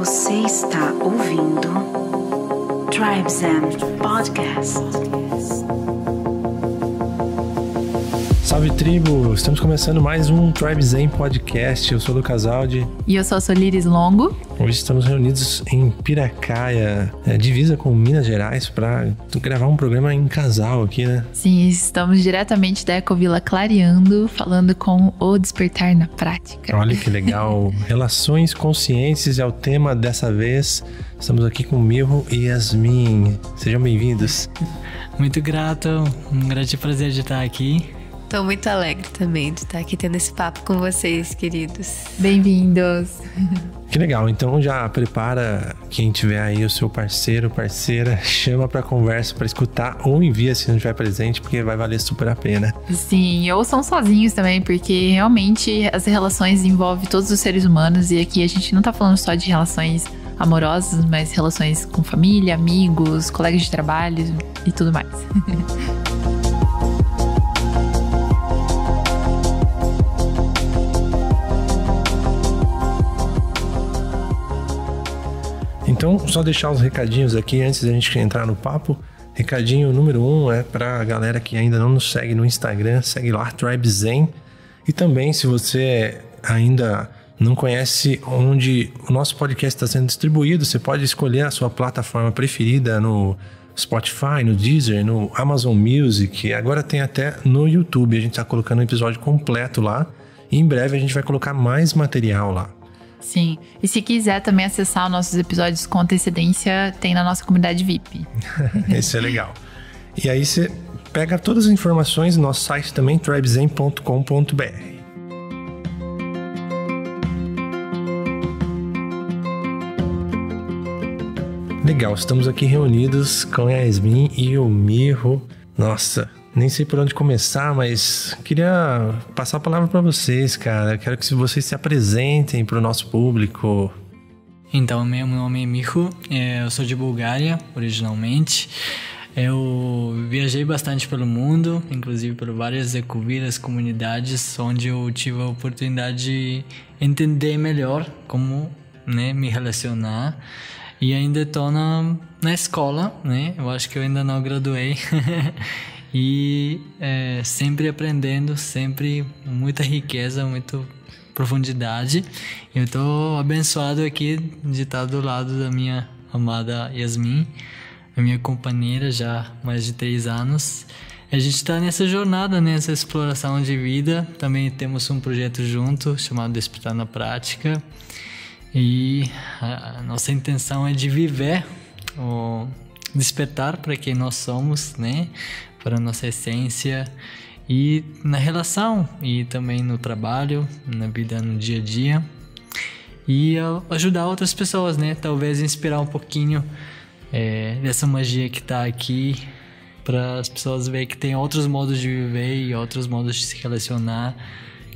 Você está ouvindo Tribe Zen Podcast. Salve tribo! Estamos começando mais um Tribe Zen Podcast. Eu sou o Lucas Aldi. E eu sou a Soliris Longo. Hoje estamos reunidos em Piracaia, divisa com Minas Gerais, para gravar um programa em casal aqui, né? Sim, estamos diretamente da Ecovila Clareando, falando com o Despertar na Prática. Olha que legal! Relações conscientes é o tema dessa vez. Estamos aqui com Mirro e Yasmin. Sejam bem-vindos. Muito grato, um grande prazer de estar aqui. Tô muito alegre também de estar aqui tendo esse papo com vocês, queridos. Bem-vindos! Que legal, então já prepara quem tiver aí o seu parceiro, parceira, chama pra conversa, pra escutar ou envia se não estiver presente, porque vai valer super a pena. Sim, ouçam sozinhos também, porque realmente as relações envolvem todos os seres humanos e aqui a gente não tá falando só de relações amorosas, mas relações com família, amigos, colegas de trabalho e tudo mais. Então, só deixar os recadinhos aqui antes da gente entrar no papo. Recadinho número 1 é pra galera que ainda não nos segue no Instagram, segue lá, Tribe Zen. E também, se você ainda não conhece onde o nosso podcast está sendo distribuído, você pode escolher a sua plataforma preferida no Spotify, no Deezer, no Amazon Music. Agora tem até no YouTube, a gente está colocando um episódio completo lá. E em breve a gente vai colocar mais material lá. Sim, e se quiser também acessar nossos episódios com antecedência, tem na nossa comunidade VIP. Isso é legal. E aí você pega todas as informações no nosso site também, tribezen.com.br. Legal, estamos aqui reunidos com a Yasmin e o Mirro. Nossa, nem sei por onde começar, mas queria passar a palavra para vocês, cara. Quero que vocês se apresentem para o nosso público. Então, meu nome é Mirro, eu sou de Bulgária, originalmente. Eu viajei bastante pelo mundo, inclusive por várias ecovilas, comunidades, onde eu tive a oportunidade de entender melhor como, né, me relacionar. E ainda estou na escola, né? Eu acho que eu ainda não graduei. E sempre aprendendo, sempre muita riqueza, muita profundidade. Eu estou abençoado aqui de estar do lado da minha amada Yasmin, a minha companheira já há mais de 3 anos. A gente está nessa jornada, nessa exploração de vida. Também temos um projeto junto chamado Despertar na Prática. E a nossa intenção é de viver o despertar para quem nós somos, né? Para a nossa essência e na relação e também no trabalho, na vida no dia a dia e ajudar outras pessoas, né? Talvez inspirar um pouquinho dessa magia que está aqui para as pessoas verem que tem outros modos de viver e outros modos de se relacionar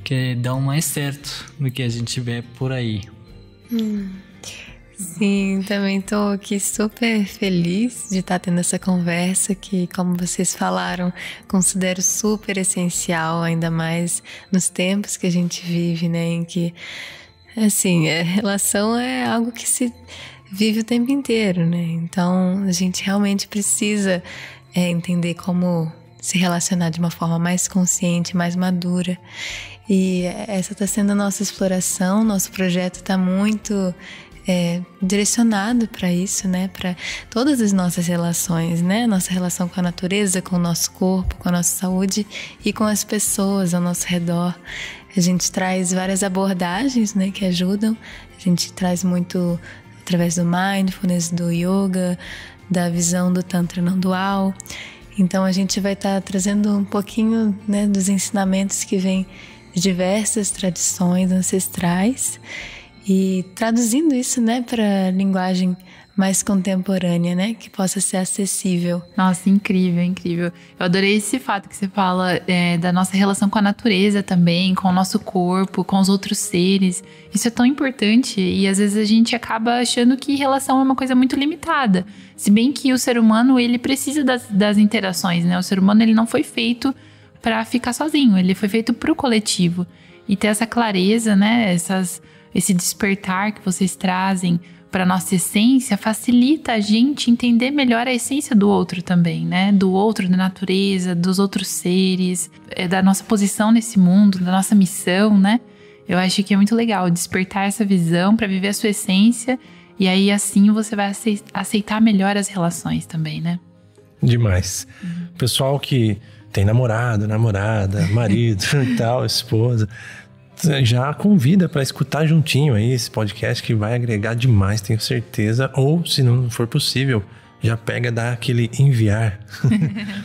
que dão mais certo do que a gente vê por aí. Sim, também tô aqui super feliz de estar tendo essa conversa que, como vocês falaram, considero super essencial, ainda mais nos tempos que a gente vive, né, em que, assim, a relação é algo que se vive o tempo inteiro, né, então a gente realmente precisa entender como se relacionar de uma forma mais consciente, mais madura. E essa está sendo a nossa exploração, nosso projeto está muito direcionado para isso, né? Para todas as nossas relações, né? Nossa relação com a natureza, com o nosso corpo, com a nossa saúde e com as pessoas ao nosso redor. A gente traz várias abordagens, né, que ajudam. A gente traz muito através do mindfulness, do yoga, da visão do Tantra não dual. Então a gente vai estar trazendo um pouquinho, né, dos ensinamentos que vêm de diversas tradições ancestrais e traduzindo isso, né, para linguagem mais contemporânea, né, que possa ser acessível. Nossa, incrível, incrível. Eu adorei esse fato que você fala da nossa relação com a natureza também, com o nosso corpo, com os outros seres. Isso é tão importante e às vezes a gente acaba achando que relação é uma coisa muito limitada. Se bem que o ser humano, ele precisa das interações, né? O ser humano, ele não foi feito para ficar sozinho, ele foi feito para o coletivo. E ter essa clareza, né, essas esse despertar que vocês trazem para nossa essência facilita a gente entender melhor a essência do outro também, né? Do outro, da natureza, dos outros seres, da nossa posição nesse mundo, da nossa missão, né? Eu acho que é muito legal despertar essa visão para viver a sua essência e aí assim você vai aceitar melhor as relações também, né? Demais. Pessoal que tem namorado, namorada, marido e tal, esposa, já convida para escutar juntinho aí esse podcast que vai agregar demais, tenho certeza. Ou, se não for possível, já pega, dá aquele enviar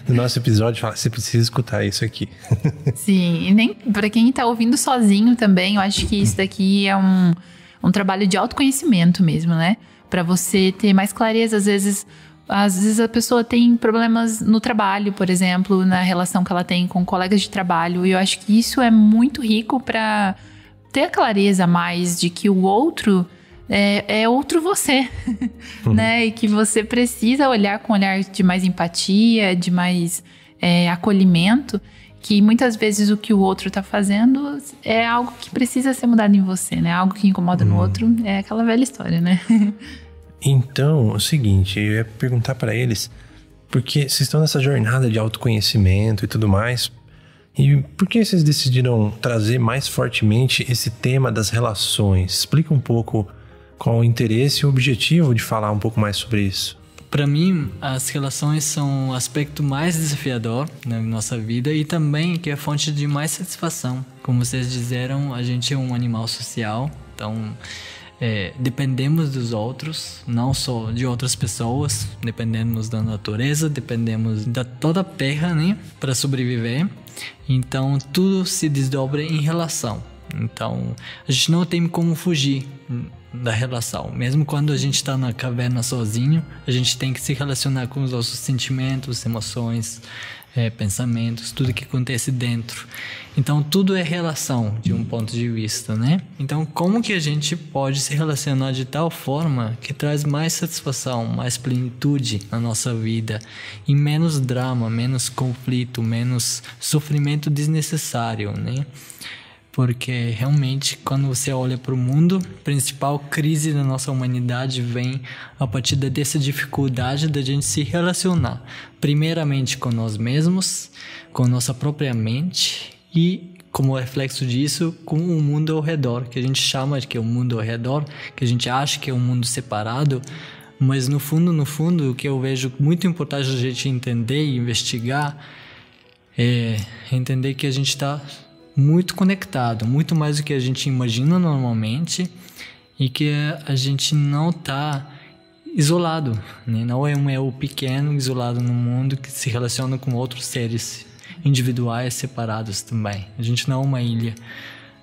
no nosso episódio e fala, você precisa escutar isso aqui. Sim, e nem para quem tá ouvindo sozinho também, eu acho que isso daqui é um trabalho de autoconhecimento mesmo, né? Para você ter mais clareza, às vezes a pessoa tem problemas no trabalho, por exemplo, na relação que ela tem com colegas de trabalho. E eu acho que isso é muito rico para ter a clareza mais de que o outro é outro você, né? E que você precisa olhar com um olhar de mais empatia, de mais acolhimento. Que muitas vezes o que o outro tá fazendo é algo que precisa ser mudado em você, né? Algo que incomoda no outro. É aquela velha história, né? Então, é o seguinte, eu ia perguntar para eles, porque vocês estão nessa jornada de autoconhecimento e tudo mais, e por que vocês decidiram trazer mais fortemente esse tema das relações? Explica um pouco qual o interesse e o objetivo de falar um pouco mais sobre isso. Para mim, as relações são o aspecto mais desafiador na nossa vida e também que é a fonte de mais satisfação. Como vocês disseram, a gente é um animal social, então dependemos dos outros, não só de outras pessoas, dependemos da natureza, dependemos da toda a terra, né, para sobreviver. Então tudo se desdobra em relação. Então a gente não tem como fugir da relação. Mesmo quando a gente está na caverna sozinho, a gente tem que se relacionar com os nossos sentimentos, emoções, pensamentos, tudo que acontece dentro. Então tudo é relação de um ponto de vista, né? Então como que a gente pode se relacionar de tal forma que traz mais satisfação, mais plenitude na nossa vida e menos drama, menos conflito, menos sofrimento desnecessário, né? Porque realmente quando você olha para o mundo, a principal crise da nossa humanidade vem a partir dessa dificuldade da gente se relacionar, primeiramente com nós mesmos, com nossa própria mente e, como reflexo disso, com o mundo ao redor, que a gente chama de que é o mundo ao redor, que a gente acha que é um mundo separado, mas no fundo, o que eu vejo muito importante a gente entender e investigar é entender que a gente está muito conectado, muito mais do que a gente imagina normalmente e que a gente não está isolado, né? Não é um eu pequeno isolado no mundo que se relaciona com outros seres individuais separados também. A gente não é uma ilha,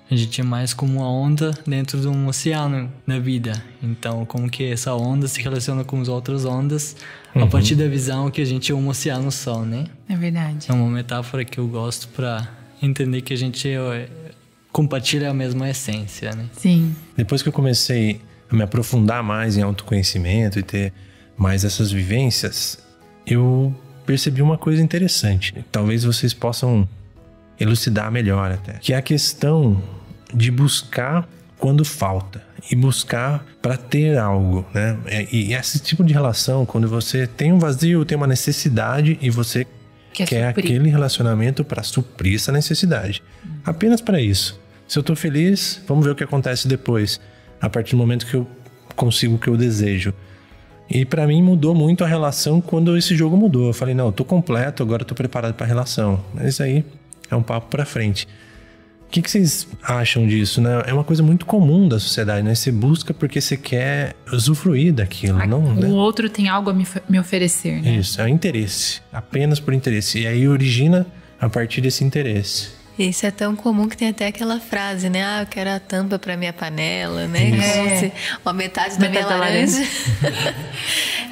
a gente é mais como uma onda dentro de um oceano na vida. Então, como que essa onda se relaciona com as outras ondas a partir da visão que a gente é um oceano só, né? É verdade. É uma metáfora que eu gosto para entender que a gente compartilha a mesma essência, né? Sim. Depois que eu comecei a me aprofundar mais em autoconhecimento e ter mais essas vivências, eu percebi uma coisa interessante. Talvez vocês possam elucidar melhor até. Que é a questão de buscar quando falta e buscar para ter algo, né? E esse tipo de relação, quando você tem um vazio, tem uma necessidade e você quer aquele relacionamento para suprir essa necessidade. Apenas para isso. Se eu tô feliz, vamos ver o que acontece depois. A partir do momento que eu consigo o que eu desejo. E para mim mudou muito a relação quando esse jogo mudou. Eu falei, não, eu tô completo, agora eu tô preparado para a relação. Mas aí é um papo para frente. O que vocês acham disso, né? É uma coisa muito comum da sociedade, né? Você busca porque você quer usufruir daquilo, não, né? O outro tem algo a me oferecer, né? Isso, é o interesse. Apenas por interesse. E aí origina a partir desse interesse. Isso é tão comum que tem até aquela frase, né? Ah, eu quero a tampa para minha panela, né? Como se, uma metade da minha laranja.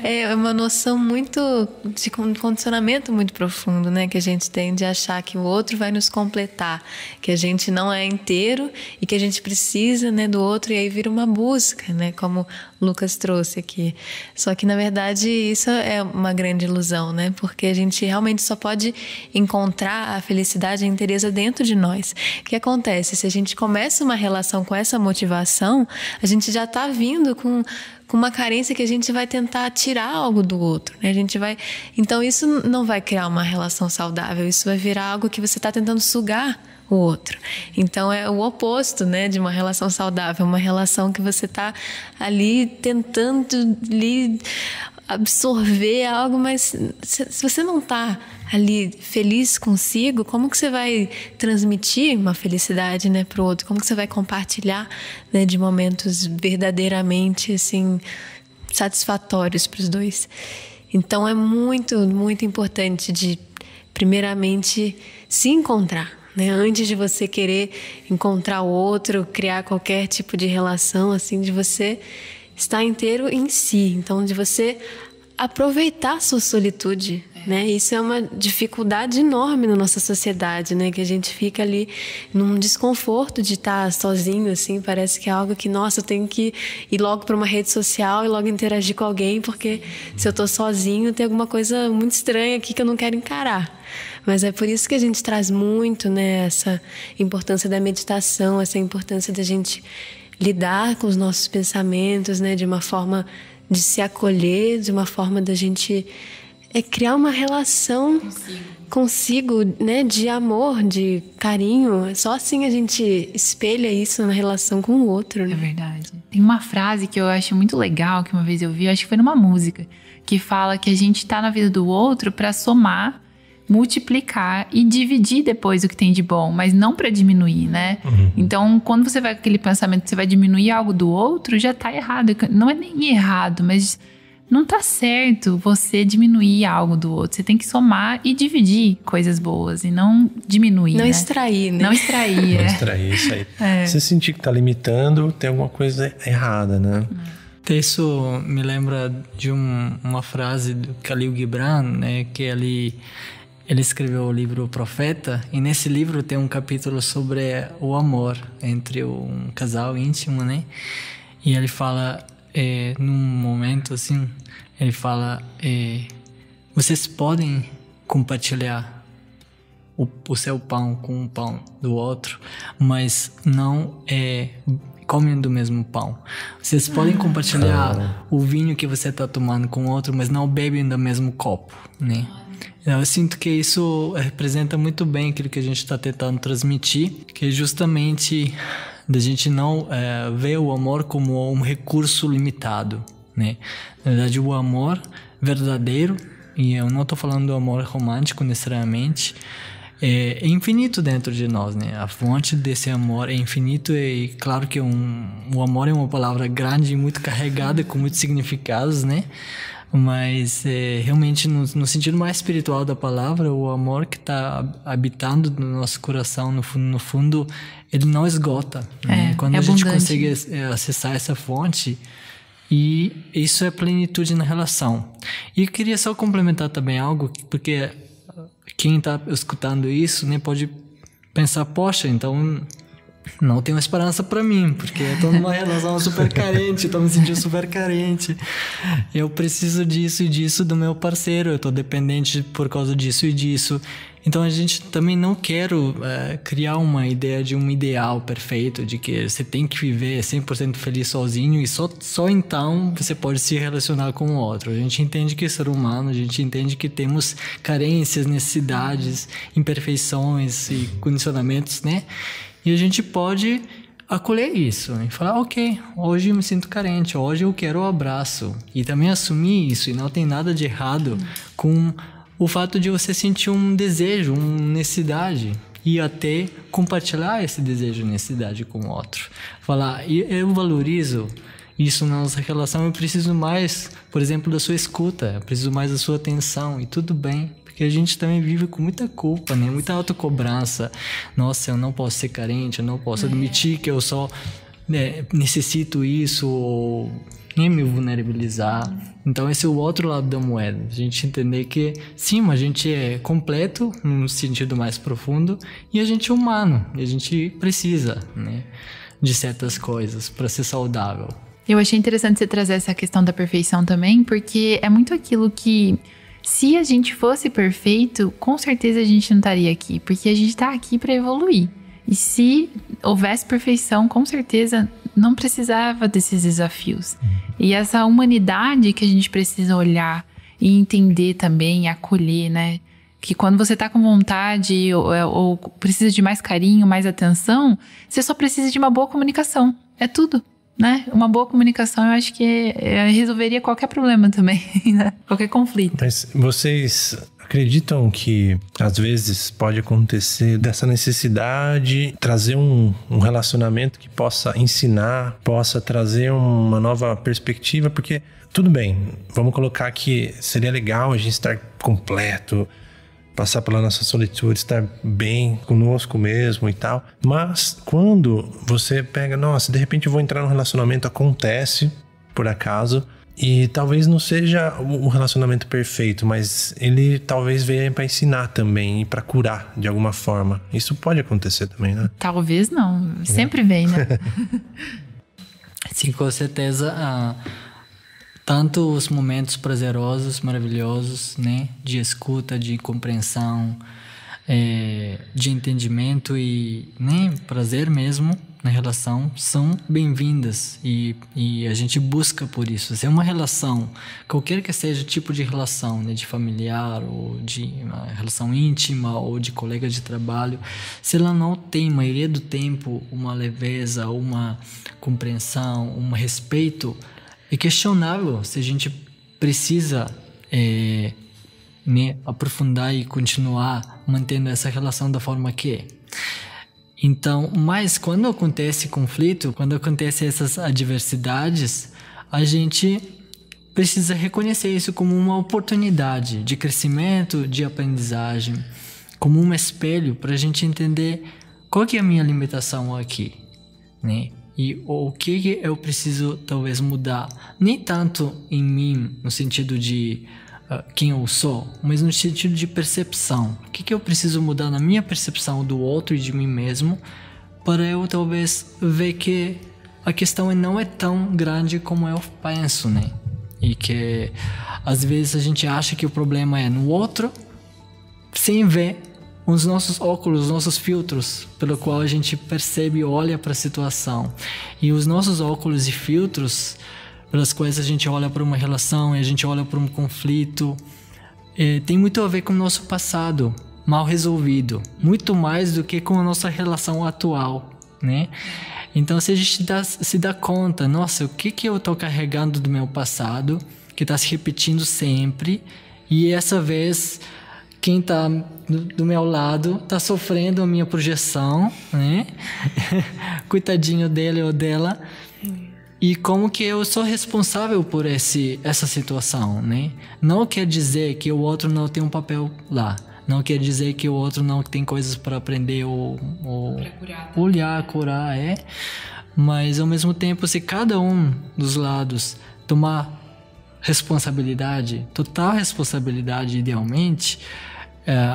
É uma noção muito de condicionamento muito profundo, né? Que a gente tem de achar que o outro vai nos completar, que a gente não é inteiro e que a gente precisa, né, do outro, e aí vira uma busca, né? Como o Lucas trouxe aqui. Só que, na verdade, isso é uma grande ilusão, né? Porque a gente realmente só pode encontrar a felicidade e a inteireza dentro de nós. O que acontece? Se a gente começa uma relação com essa motivação, a gente já está vindo com uma carência que a gente vai tentar tirar algo do outro, né? Então isso não vai criar uma relação saudável, isso vai virar algo que você está tentando sugar o outro. Então é o oposto, né, de uma relação saudável, uma relação que você está ali tentando ali absorver algo, mas se você não está ali feliz consigo, como que você vai transmitir uma felicidade, né, para o outro? Como que você vai compartilhar, né, de momentos verdadeiramente assim satisfatórios para os dois? Então é muito, muito importante de primeiramente se encontrar, né, antes de você querer encontrar o outro, criar qualquer tipo de relação, assim, de você estar inteiro em si. Então, de você aproveitar a sua solitude, né? Isso é uma dificuldade enorme na nossa sociedade, né? Que a gente fica ali num desconforto de estar sozinho, assim. Parece que é algo que, nossa, eu tenho que ir logo para uma rede social e logo interagir com alguém, porque se eu tô sozinho tem alguma coisa muito estranha aqui que eu não quero encarar. Mas é por isso que a gente traz muito, né, essa importância da meditação, essa importância da gente lidar com os nossos pensamentos, né, de uma forma de se acolher, de uma forma da gente criar uma relação consigo, né, de amor, de carinho. Só assim a gente espelha isso na relação com o outro, né? É verdade. Tem uma frase que eu acho muito legal, que uma vez eu vi, acho que foi numa música, que fala que a gente tá na vida do outro para somar, multiplicar e dividir depois o que tem de bom, mas não para diminuir, né? Então, quando você vai com aquele pensamento que você vai diminuir algo do outro, já tá errado. Não é nem errado, mas não tá certo você diminuir algo do outro. Você tem que somar e dividir coisas boas e não diminuir, não, né? Extrair, né? Não extrair, Não extrair, isso aí. Se sentir que tá limitando, tem alguma coisa errada, né? Isso me lembra de uma frase do Khalil Gibran, né? Que ele escreveu o livro O Profeta, e nesse livro tem um capítulo sobre o amor entre um casal íntimo, né? E ele fala, num momento assim, ele fala, vocês podem compartilhar o seu pão com o pão do outro, mas não comem do mesmo pão. Vocês podem compartilhar o vinho que você está tomando com o outro, mas não bebem do mesmo copo, né? Eu sinto que isso representa muito bem aquilo que a gente está tentando transmitir, que é justamente da gente não ver o amor como um recurso limitado, né? Na verdade, o amor verdadeiro, e eu não estou falando do amor romântico necessariamente, é infinito dentro de nós, né? A fonte desse amor é infinito, e claro que o amor é uma palavra grande e muito carregada, com muitos significados, né? Mas realmente no sentido mais espiritual da palavra, o amor que está habitando no nosso coração, no fundo, ele não esgota, né? Quando a gente consegue acessar essa fonte, e isso é plenitude na relação. E eu queria só complementar também algo, porque quem está escutando isso, né, pode pensar, poxa, então não tenho esperança para mim, porque eu tô numa relação super carente, tô me sentindo super carente, eu preciso disso e disso do meu parceiro, eu tô dependente por causa disso e disso. Então a gente também não quer criar uma ideia de um ideal perfeito, de que você tem que viver 100% feliz sozinho e só então você pode se relacionar com o outro. A gente entende que é ser humano, a gente entende que temos carências, necessidades, imperfeições e condicionamentos, né? E a gente pode acolher isso e falar, ok, hoje eu me sinto carente, hoje eu quero o abraço. E também assumir isso, e não tem nada de errado com o fato de você sentir um desejo, uma necessidade, e até compartilhar esse desejo e necessidade com o outro. Falar, eu valorizo isso na nossa relação, eu preciso mais, por exemplo, da sua escuta, eu preciso mais da sua atenção, e tudo bem. Porque a gente também vive com muita culpa, né? Muita autocobrança. Nossa, eu não posso ser carente, eu não posso admitir que eu só necessito isso, ou nem me vulnerabilizar. Então esse é o outro lado da moeda. A gente entender que sim, a gente é completo num sentido mais profundo e a gente é humano. E a gente precisa, né, de certas coisas para ser saudável. Eu achei interessante você trazer essa questão da perfeição também, porque é muito aquilo que, se a gente fosse perfeito, com certeza a gente não estaria aqui, porque a gente está aqui para evoluir. E se houvesse perfeição, com certeza não precisava desses desafios. E essa humanidade que a gente precisa olhar e entender também, acolher, né? Que quando você tá com vontade ou precisa de mais carinho, mais atenção, você só precisa de uma boa comunicação. É tudo, né? Uma boa comunicação, eu acho que resolveria qualquer problema também, né? Qualquer conflito. Mas vocês acreditam que às vezes pode acontecer dessa necessidade, trazer um relacionamento que possa ensinar, possa trazer uma nova perspectiva? Porque tudo bem, vamos colocar que seria legal a gente estar completo, passar pela nossa solitude, estar bem conosco mesmo e tal. Mas quando você pega, nossa, de repente eu vou entrar num relacionamento, acontece, por acaso, e talvez não seja o relacionamento perfeito, mas ele talvez venha para ensinar também e para curar de alguma forma. Isso pode acontecer também, né? Talvez não, sempre vem, né? Sim, com certeza. Tanto os momentos prazerosos, maravilhosos, né, de escuta, de compreensão, de entendimento e, né, prazer mesmo na relação são bem-vindas e a gente busca por isso. Se é uma relação, qualquer que seja o tipo de relação, né, de familiar ou de uma relação íntima ou de colega de trabalho, se ela não tem, a maioria do tempo, uma leveza, uma compreensão, um respeito, é questionável se a gente precisa né, aprofundar e continuar mantendo essa relação da forma que é. Então, mas quando acontece conflito, quando acontecem essas adversidades, a gente precisa reconhecer isso como uma oportunidade de crescimento, de aprendizagem, como um espelho para a gente entender qual que é a minha limitação aqui, né? E o que eu preciso talvez mudar, nem tanto em mim, no sentido de quem eu sou, mas no sentido de percepção. O que eu preciso mudar na minha percepção do outro e de mim mesmo, para eu talvez ver que a questão não é tão grande como eu penso, né? E que às vezes a gente acha que o problema é no outro, sem ver os nossos óculos, os nossos filtros, pelo qual a gente percebe e olha para a situação. E os nossos óculos e filtros pelas quais a gente olha para uma relação e a gente olha para um conflito, tem muito a ver com o nosso passado mal resolvido, muito mais do que com a nossa relação atual, né? Então, se a gente se dá conta, nossa, o que eu estou carregando do meu passado, que está se repetindo sempre, e essa vez quem está do meu lado está sofrendo a minha projeção, né? Coitadinho dele ou dela. E como que eu sou responsável por essa situação, né? Não quer dizer que o outro não tem um papel lá. Não quer dizer que o outro não tem coisas para aprender ou olhar, curar, Mas, ao mesmo tempo, se cada um dos lados tomar responsabilidade, total responsabilidade, idealmente,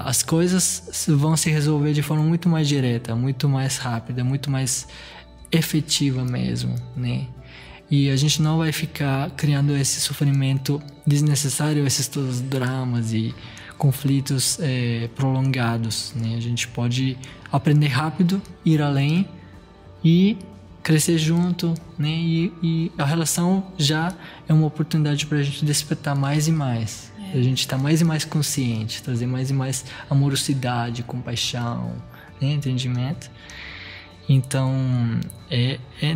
as coisas vão se resolver de forma muito mais direta, muito mais rápida, muito mais efetiva mesmo, né? E a gente não vai ficar criando esse sofrimento desnecessário, esses todos dramas e conflitos prolongados, né? A gente pode aprender rápido, ir além e crescer junto, né? E a relação já é uma oportunidade para a gente despertar mais e mais. A gente estar mais e mais consciente, trazer mais e mais amorosidade, compaixão, né? Entendimento. Então,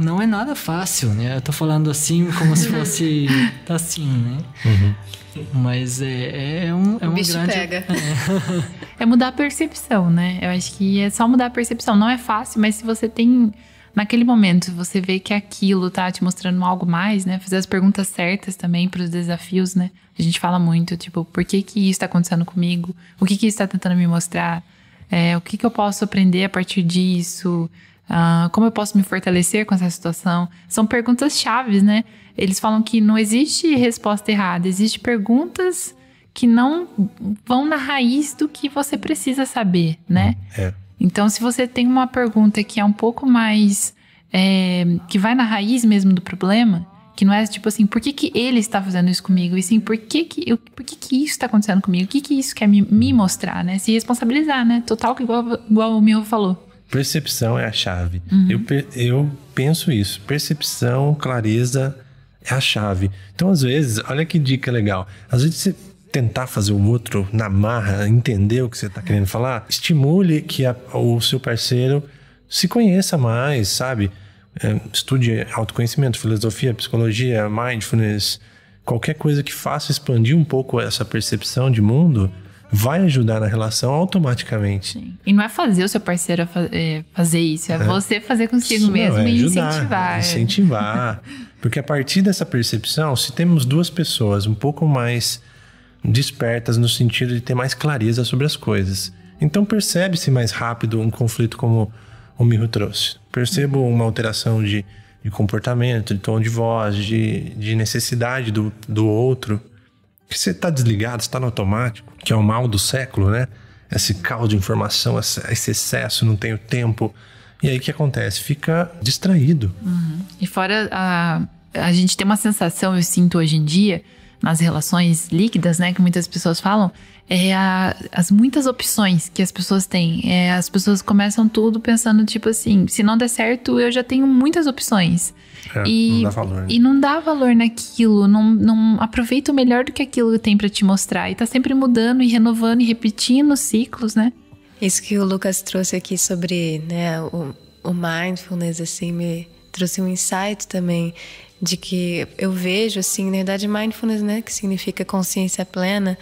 não é nada fácil, né? Eu tô falando assim como se fosse assim, né? Uhum. Mas é um bicho grande... pega. É mudar a percepção, né? Eu acho que é só mudar a percepção. Não é fácil, mas se você tem... Naquele momento, você vê que aquilo tá te mostrando algo mais, né? Fazer as perguntas certas também para os desafios, né? A gente fala muito, tipo, por que isso tá acontecendo comigo? O que isso tá tentando me mostrar? O que eu posso aprender a partir disso? Como eu posso me fortalecer com essa situação? São perguntas chaves, né? Eles falam que não existe resposta errada, existem perguntas que não vão na raiz do que você precisa saber, né? Então, se você tem uma pergunta que é um pouco mais... que vai na raiz mesmo do problema, que não é tipo assim, por que ele está fazendo isso comigo? E sim, por que isso está acontecendo comigo? O que isso quer me mostrar, né? Se responsabilizar, né? Total, igual o Miho falou. Percepção é a chave. Eu penso isso. Percepção, clareza é a chave. Então, às vezes, olha que dica legal. Às vezes você tentar fazer o outro na marra, entender o que você está querendo falar, estimule que o seu parceiro se conheça mais, sabe? Estude autoconhecimento, filosofia, psicologia, mindfulness, qualquer coisa que faça expandir um pouco essa percepção de mundo vai ajudar na relação automaticamente. Sim. E não é fazer o seu parceiro fazer isso, é você fazer consigo mesmo e ajudar, incentivar. Porque a partir dessa percepção, se temos duas pessoas um pouco mais despertas no sentido de ter mais clareza sobre as coisas, então percebe-se mais rápido um conflito como o Miho trouxe. Percebo uma alteração de comportamento, de tom de voz, de necessidade do outro. Que você está desligado, você está no automático, que é o mal do século, né? Esse caos de informação, esse excesso, não tenho tempo. E aí o que acontece? Fica distraído. E fora a gente tem uma sensação, eu sinto hoje em dia, nas relações líquidas, né, que muitas pessoas falam, as muitas opções que as pessoas têm. As pessoas começam tudo pensando, tipo assim, se não der certo, eu já tenho muitas opções. Não dá valor, né? E não dá valor naquilo, não aproveita o melhor do que aquilo tem pra te mostrar. E tá sempre mudando e renovando e repetindo ciclos, né? Isso que o Lucas trouxe aqui sobre, né, o mindfulness, assim, me trouxe um insight também de que eu vejo, assim, na verdade, mindfulness, né, que significa consciência plena,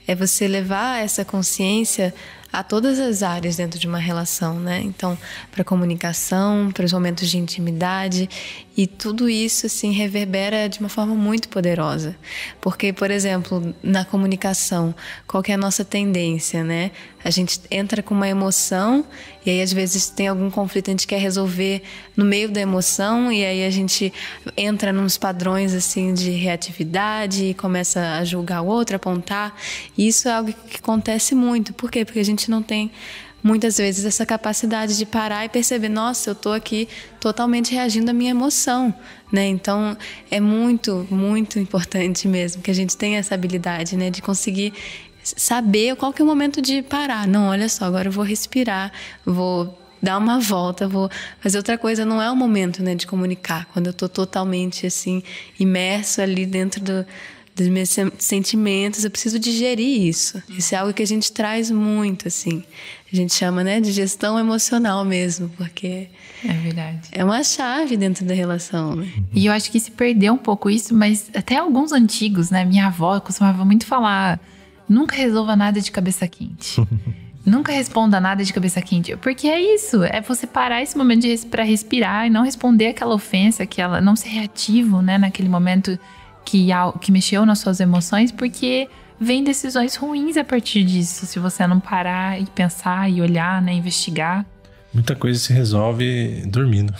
é você levar essa consciência a todas as áreas dentro de uma relação, né? Então, para comunicação, para os momentos de intimidade, e tudo isso, assim, reverbera de uma forma muito poderosa. Porque, por exemplo, na comunicação, qual que é a nossa tendência, né? A gente entra com uma emoção e aí, às vezes, tem algum conflito, a gente quer resolver no meio da emoção e aí a gente entra nos padrões, assim, de reatividade e começa a julgar o outro, apontar. E isso é algo que acontece muito. Por quê? Porque a gente não tem, muitas vezes, essa capacidade de parar e perceber, nossa, eu estou aqui totalmente reagindo à minha emoção, né? Então, é muito, muito importante mesmo que a gente tenha essa habilidade, né, de conseguir saber qual que é o momento de parar. Não, olha só, agora eu vou respirar, vou dar uma volta, vou fazer outra coisa. Não é o momento, né, de comunicar, quando eu estou totalmente, assim, imerso ali dentro dos meus sentimentos, eu preciso digerir isso. Isso é algo que a gente traz muito, assim. A gente chama, né, de gestão emocional mesmo, porque é verdade. É uma chave dentro da relação, né? E eu acho que se perdeu um pouco isso, mas até alguns antigos, né, minha avó costumava muito falar, nunca resolva nada de cabeça quente. Nunca responda nada de cabeça quente. Porque é isso, é você parar esse momento para respirar e não responder aquela ofensa, não ser reativo, né, naquele momento que mexeu nas suas emoções, porque vem decisões ruins a partir disso, se você não parar e pensar e olhar, né, investigar. Muita coisa se resolve dormindo.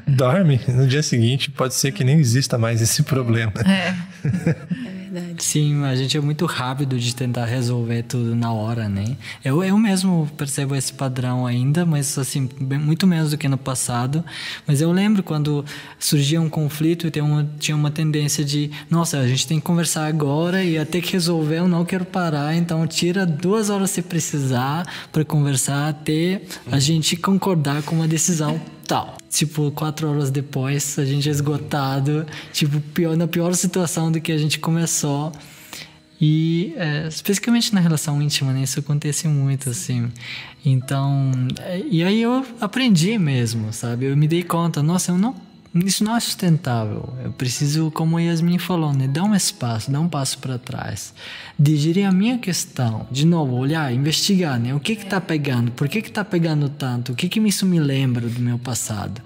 Dorme, no dia seguinte pode ser que nem exista mais esse problema. É verdade. Sim, a gente é muito rápido de tentar resolver tudo na hora, né? Eu mesmo percebo esse padrão ainda, mas assim, muito menos do que no passado. Mas eu lembro quando surgia um conflito e tinha uma tendência de, nossa, a gente tem que conversar agora e até que resolver eu não quero parar, então tira 2 horas se precisar para conversar até a gente concordar com uma decisão tal. Tipo, 4 horas depois, a gente é esgotado, tipo, na pior situação do que a gente começou. E, especificamente na relação íntima, né? Isso acontece muito, assim. Então, e aí eu aprendi mesmo, sabe? Eu me dei conta, nossa, isso não é sustentável. Eu preciso, como a Yasmin falou, né? Dar um espaço, dar um passo para trás. Digerir a minha questão. De novo, olhar, investigar, né? O que tá pegando? Por que tá pegando tanto? O que isso me lembra do meu passado?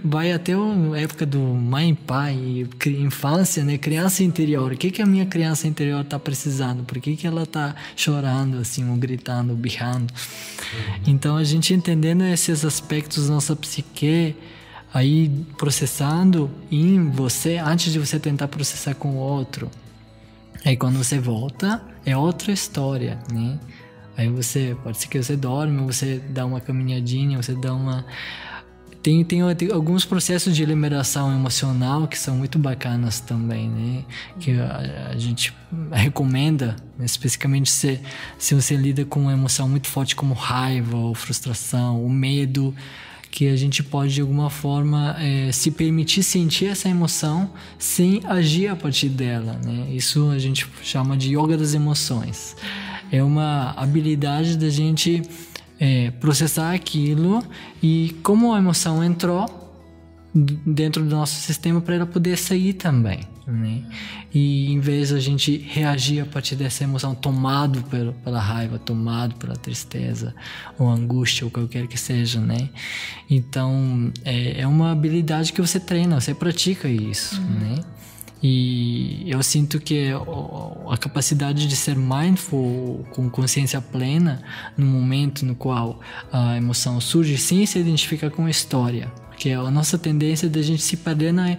Vai até a época do mãe, pai, infância, né? Criança interior. O que a minha criança interior tá precisando? Por que ela tá chorando, assim, ou gritando, ou berrando? Então, a gente entendendo esses aspectos da nossa psique, aí processando em você, antes de você tentar processar com o outro. Aí quando você volta, é outra história, né? Aí pode ser que você dorme, você dá uma caminhadinha, você dá uma... Tem alguns processos de liberação emocional que são muito bacanas também, né? Que a gente recomenda, né? Especificamente se você lida com uma emoção muito forte como raiva, ou frustração, ou medo, que a gente pode de alguma forma se permitir sentir essa emoção sem agir a partir dela, né? Isso a gente chama de yoga das emoções. É uma habilidade da gente processar aquilo e como a emoção entrou dentro do nosso sistema para ela poder sair também, né? E em vez de a gente reagir a partir dessa emoção tomado pela raiva, tomado pela tristeza ou angústia ou qualquer que seja, né? Então é uma habilidade que você treina, você pratica isso, né? E eu sinto que a capacidade de ser mindful, com consciência plena, no momento no qual a emoção surge, sem se identificar com a história. Porque a nossa tendência é de a gente se perder na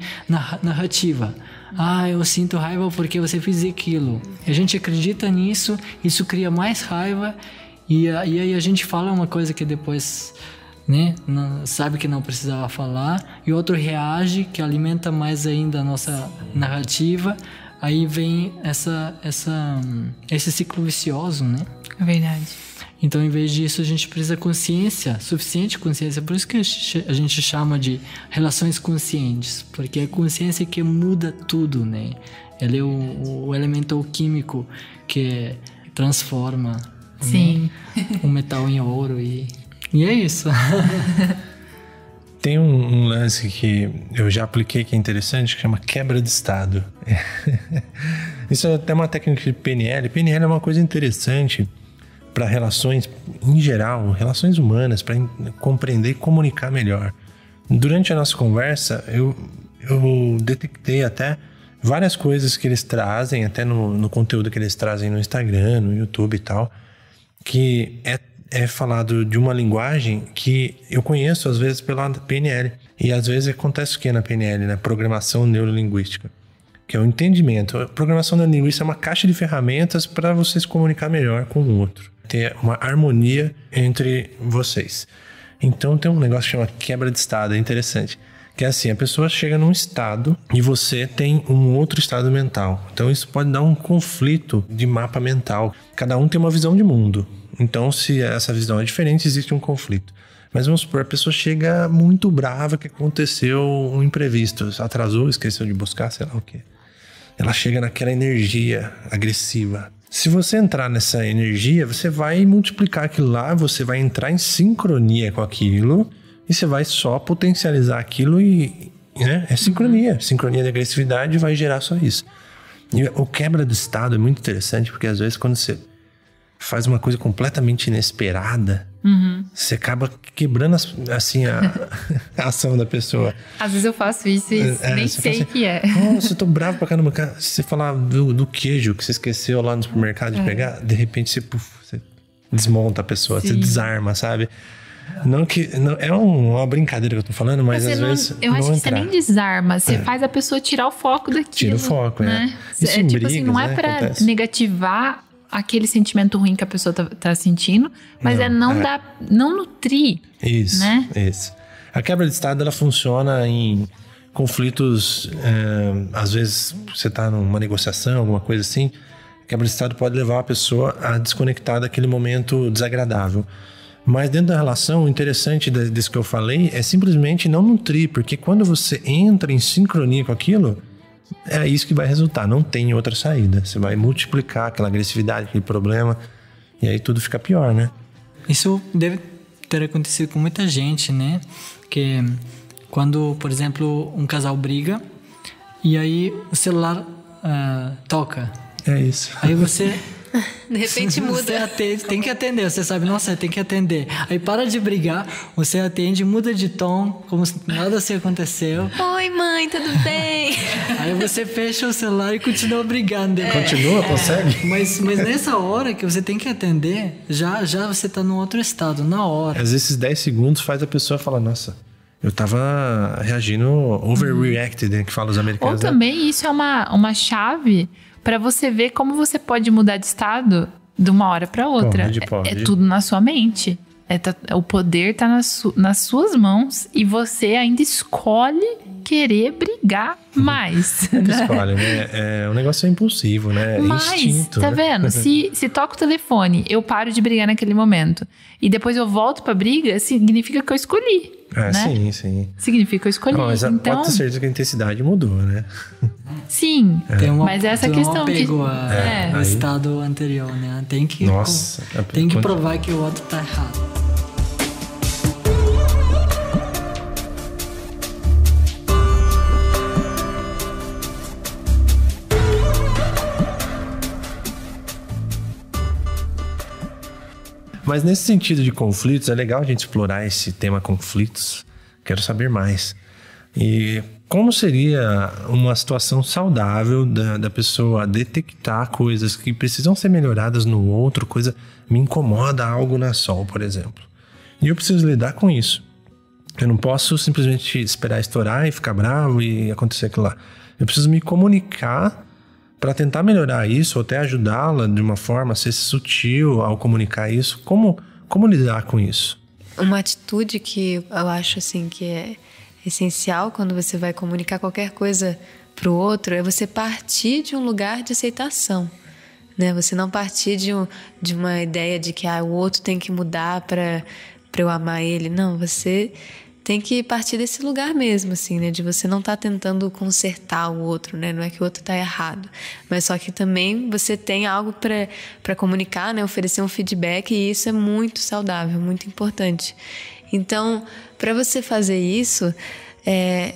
narrativa. Eu sinto raiva porque você fez aquilo. A gente acredita nisso, isso cria mais raiva, e aí a gente fala uma coisa que depois... né? Sabe que não precisava falar, e outro reage, que alimenta mais ainda a nossa narrativa. Aí vem esse ciclo vicioso, né? É verdade. Então, em vez disso, a gente precisa consciência, suficiente consciência. Por isso que a gente chama de relações conscientes, porque é a consciência que muda tudo, né? Ela é o elemento químico que transforma, sim, né? O metal em ouro e é isso. Tem um lance que eu já apliquei que é interessante, que chama quebra de estado. Isso é até uma técnica de PNL. PNL é uma coisa interessante para relações em geral, relações humanas, para compreender e comunicar melhor. Durante a nossa conversa, eu detectei até várias coisas que eles trazem, até no conteúdo que eles trazem no Instagram, no YouTube e tal, que é falado de uma linguagem que eu conheço às vezes pela PNL. E às vezes acontece o que na PNL, né? Programação neurolinguística, que é o entendimento. A programação neurolinguística é uma caixa de ferramentas para você se comunicar melhor com o outro, ter uma harmonia entre vocês. Então tem um negócio que chama quebra de estado, é interessante. Que é assim, a pessoa chega num estado e você tem um outro estado mental. Então isso pode dar um conflito de mapa mental. Cada um tem uma visão de mundo. Então, se essa visão é diferente, existe um conflito. Mas vamos supor, a pessoa chega muito brava que aconteceu um imprevisto. Atrasou, esqueceu de buscar, sei lá o quê. Ela chega naquela energia agressiva. Se você entrar nessa energia, você vai multiplicar aquilo lá, você vai entrar em sincronia com aquilo e você vai só potencializar aquilo e... né? É sincronia. Sincronia de agressividade vai gerar só isso. E o quebra do estado é muito interessante, porque às vezes quando você faz uma coisa completamente inesperada, você acaba quebrando assim, a ação da pessoa. Às vezes eu faço isso e nem sei o que é. Nossa, eu tô bravo pra caramba. Se você falar do queijo que você esqueceu lá no supermercado de pegar, de repente você desmonta a pessoa, você desarma, sabe? Não é uma brincadeira que eu tô falando, mas às vezes eu acho que você nem desarma, você faz a pessoa tirar o foco daquilo. Tira o foco, né? Isso tipo brigas, assim, não é pra acontece. negativar aquele sentimento ruim que a pessoa tá sentindo, mas não nutrir. Isso, né? Isso. A quebra de estado, ela funciona em conflitos, às vezes você tá numa negociação, alguma coisa assim, a quebra de estado pode levar a pessoa a desconectar daquele momento desagradável. Mas dentro da relação, o interessante disso que eu falei é simplesmente não nutrir, porque quando você entra em sincronia com aquilo, é isso que vai resultar, não tem outra saída. Você vai multiplicar aquela agressividade, aquele problema, e aí tudo fica pior, né? Isso deve ter acontecido com muita gente, né? Que quando, por exemplo, um casal briga e aí o celular toca. É isso. Aí você De repente muda. Você atende, tem que atender, você sabe, nossa, tem que atender. Aí para de brigar, você atende, muda de tom, como se nada se aconteceu. Oi, mãe, tudo bem? Aí você fecha o celular e continua brigando. Continua, consegue? Mas nessa hora que você tem que atender, já você tá num outro estado, na hora. Às vezes 10 segundos faz a pessoa falar, nossa, eu tava reagindo overreacted, né, que falam os americanos. Ou também isso é uma chave para você ver como você pode mudar de estado de uma hora para outra. Pode. É tudo na sua mente. O poder tá nas suas mãos e você ainda escolhe querer brigar mais. Escolhe, né? O negócio é impulsivo, né? É instinto. Tá né? vendo? Se toca o telefone, eu paro de brigar naquele momento e depois eu volto pra briga, significa que eu escolhi. Né? Sim. Significa que eu escolhi. Mas então, pode ter certeza que a intensidade mudou, né? Sim. Mas essa tem questão um apego que... ao estado anterior, né? Tem que provar que o outro tá errado. Mas nesse sentido de conflitos, é legal a gente explorar esse tema conflitos. Quero saber mais. E como seria uma situação saudável da pessoa detectar coisas que precisam ser melhoradas no outro, coisa me incomoda algo na Sol, por exemplo. E eu preciso lidar com isso. Eu não posso simplesmente esperar estourar e ficar bravo e acontecer aquilo lá. Eu preciso me comunicar para tentar melhorar isso, ou até ajudá-la de uma forma a ser sutil ao comunicar isso. Como lidar com isso? Uma atitude que eu acho assim que é essencial quando você vai comunicar qualquer coisa para o outro é você partir de um lugar de aceitação, né? Você não partir de uma ideia de que o outro tem que mudar para eu amar ele. Não, você tem que partir desse lugar mesmo, assim, né? De você não estar tentando consertar o outro, né? Não é que o outro está errado, mas só que também você tem algo para comunicar, né? Oferecer um feedback, e isso é muito saudável, muito importante. Então, para você fazer isso,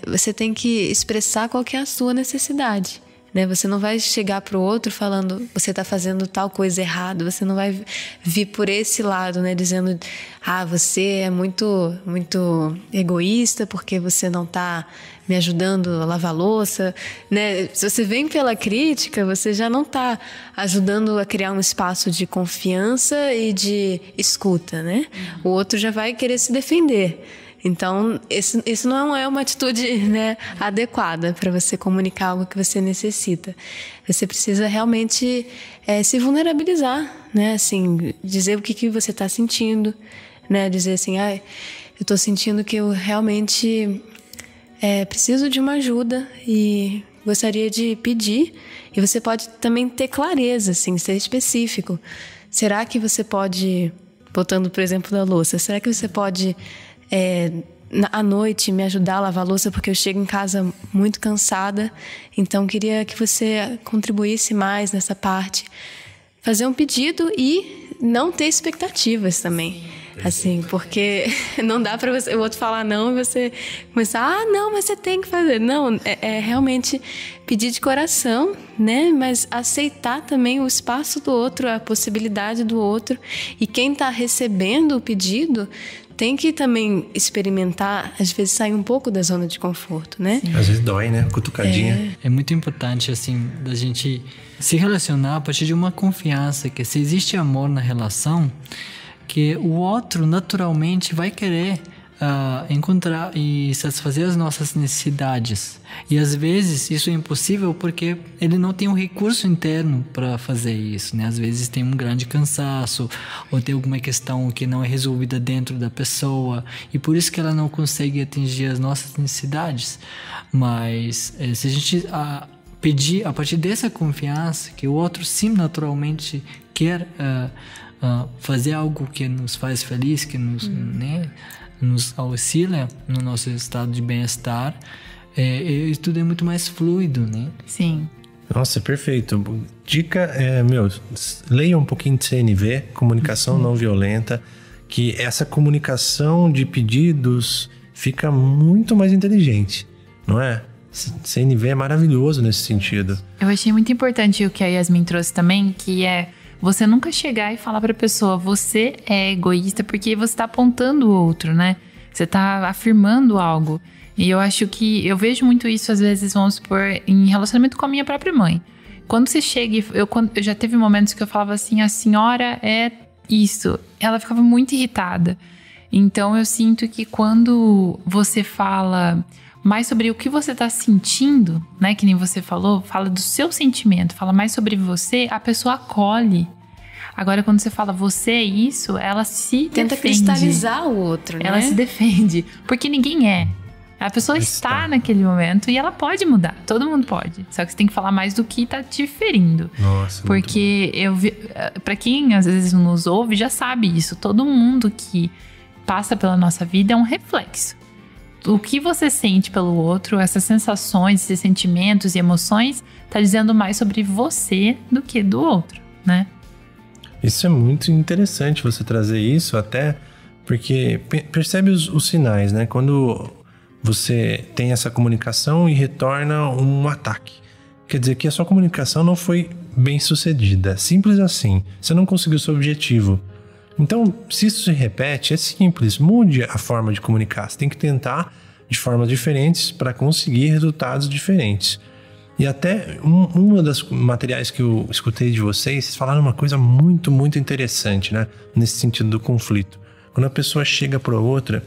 você tem que expressar qual que é a sua necessidade, né? Você não vai chegar para o outro falando, você está fazendo tal coisa errado. Você não vai vir por esse lado, né? Dizendo, você é muito, muito egoísta porque você não está me ajudando a lavar louça, né? Se você vem pela crítica, você já não está ajudando a criar um espaço de confiança e de escuta, né? O outro já vai querer se defender. Então, isso não é uma atitude, né, adequada para você comunicar algo que você necessita. Você precisa realmente se vulnerabilizar, né? Assim, dizer o que você está sentindo, né? Dizer assim, eu estou sentindo que eu realmente preciso de uma ajuda e gostaria de pedir. E você pode também ter clareza, assim, ser específico. Será que você pode, voltando por exemplo da louça, será que você pode à noite me ajudar a lavar a louça porque eu chego em casa muito cansada, então queria que você contribuísse mais nessa parte. Fazer um pedido e não ter expectativas também. Assim, porque não dá para o outro falar não e você começar, não, mas você tem que fazer. Não, é realmente pedir de coração, né? Mas aceitar também o espaço do outro, a possibilidade do outro. E quem está recebendo o pedido tem que também experimentar, às vezes sair um pouco da zona de conforto, né? Às vezes dói, né? Cutucadinha. É muito importante, assim, da gente se relacionar a partir de uma confiança, que se existe amor na relação, que o outro naturalmente vai querer encontrar e satisfazer as nossas necessidades. E às vezes isso é impossível porque ele não tem um recurso interno para fazer isso, né? Às vezes tem um grande cansaço ou tem alguma questão que não é resolvida dentro da pessoa e por isso que ela não consegue atingir as nossas necessidades. Mas se a gente pedir a partir dessa confiança que o outro sim naturalmente quer fazer algo que nos faz feliz, que nos, né, nos auxilia no nosso estado de bem-estar, tudo é muito mais fluido, né? Sim. Nossa, perfeito. Dica leia um pouquinho de CNV, comunicação não violenta, que essa comunicação de pedidos fica muito mais inteligente, não é? CNV é maravilhoso nesse sentido. Eu achei muito importante o que a Yasmin trouxe também, que é você nunca chegar e falar pra pessoa, você é egoísta porque você tá apontando o outro, né? Você tá afirmando algo. E eu acho que, eu vejo muito isso às vezes, vamos supor, em relacionamento com a minha própria mãe. Quando você chega, eu já teve momentos que eu falava assim, a senhora é isso. Ela ficava muito irritada. Então eu sinto que quando você fala mais sobre o que você tá sentindo, né, que nem você falou, fala do seu sentimento, fala mais sobre você, a pessoa acolhe. Agora, quando você fala você é isso, ela se tenta defende. cristalizar o outro, né? Ela se defende, porque ninguém é. A pessoa está naquele momento e ela pode mudar, todo mundo pode. Só que você tem que falar mais do que tá te ferindo. Nossa, porque pra quem às vezes nos ouve já sabe isso, todo mundo que passa pela nossa vida é um reflexo. O que você sente pelo outro, essas sensações, esses sentimentos e emoções, tá dizendo mais sobre você do que do outro, né? Isso é muito interessante você trazer isso, até porque percebe os sinais, né? Quando você tem essa comunicação e retorna um ataque. Quer dizer que a sua comunicação não foi bem sucedida. Simples assim. Você não conseguiu seu objetivo. Então, se isso se repete, é simples. Mude a forma de comunicar. Você tem que tentar de formas diferentes para conseguir resultados diferentes. E até um dos materiais que eu escutei de vocês falaram uma coisa muito, muito interessante, né? Nesse sentido do conflito. Quando a pessoa chega para outra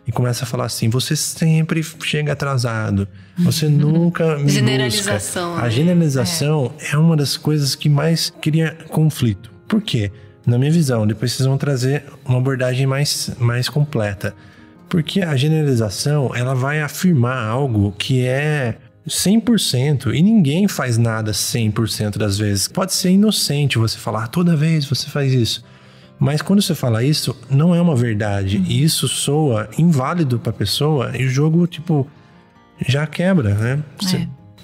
e começa a falar assim, você sempre chega atrasado, você nunca me generalização, busca. né? A generalização é uma das coisas que mais cria conflito. Por quê? Na minha visão, depois vocês vão trazer uma abordagem mais completa. Porque a generalização, ela vai afirmar algo que é 100% e ninguém faz nada 100% das vezes. Pode ser inocente você falar, toda vez você faz isso. Mas quando você fala isso, não é uma verdade. E isso soa inválido pra pessoa e o jogo, já quebra, né?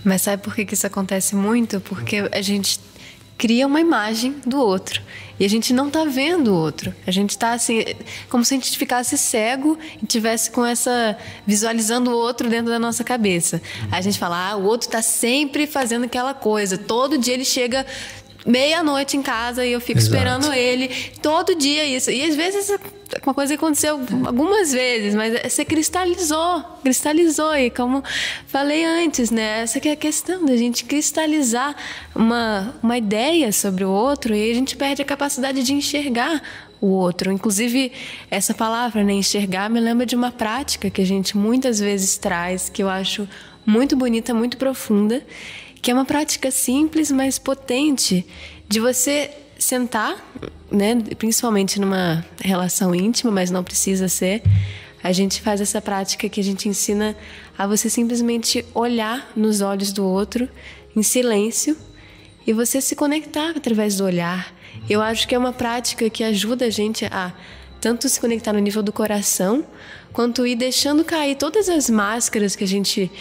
Mas sabe por que isso acontece muito? Porque a gente cria uma imagem do outro. E a gente não tá vendo o outro. A gente tá assim, como se a gente ficasse cego e tivesse com visualizando o outro dentro da nossa cabeça. Aí a gente fala, o outro tá sempre fazendo aquela coisa. Todo dia ele chega meia-noite em casa e eu fico esperando ele. Todo dia isso. E às vezes é uma coisa que aconteceu algumas vezes, mas você cristalizou. E como falei antes, né? Essa que é a questão da gente cristalizar uma ideia sobre o outro e a gente perde a capacidade de enxergar o outro. Inclusive, essa palavra, né, enxergar, me lembra de uma prática que a gente muitas vezes traz, que eu acho muito bonita, muito profunda, que é uma prática simples, mas potente, de você sentar, né, principalmente numa relação íntima, mas não precisa ser. A gente faz essa prática que a gente ensina a você simplesmente olhar nos olhos do outro em silêncio e você se conectar através do olhar. Eu acho que é uma prática que ajuda a gente a tanto se conectar no nível do coração, quanto ir deixando cair todas as máscaras que a gente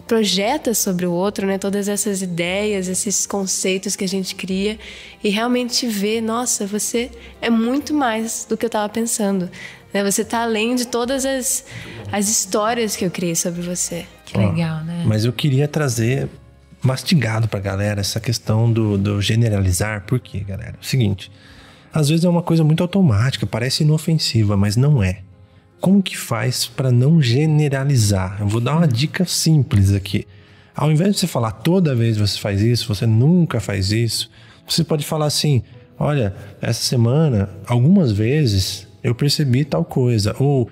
projeta sobre o outro, né? Todas essas ideias, esses conceitos que a gente cria e realmente ver, nossa, você é muito mais do que eu estava pensando, né? Você está além de todas as histórias que eu criei sobre você. Que legal, né? Mas eu queria trazer mastigado pra galera essa questão do generalizar. Por quê, galera? É o seguinte, às vezes é uma coisa muito automática, parece inofensiva, mas não é. Como que faz para não generalizar? Eu vou dar uma dica simples aqui. Ao invés de você falar toda vez você faz isso, você nunca faz isso, você pode falar assim, olha, essa semana, algumas vezes eu percebi tal coisa. Ou,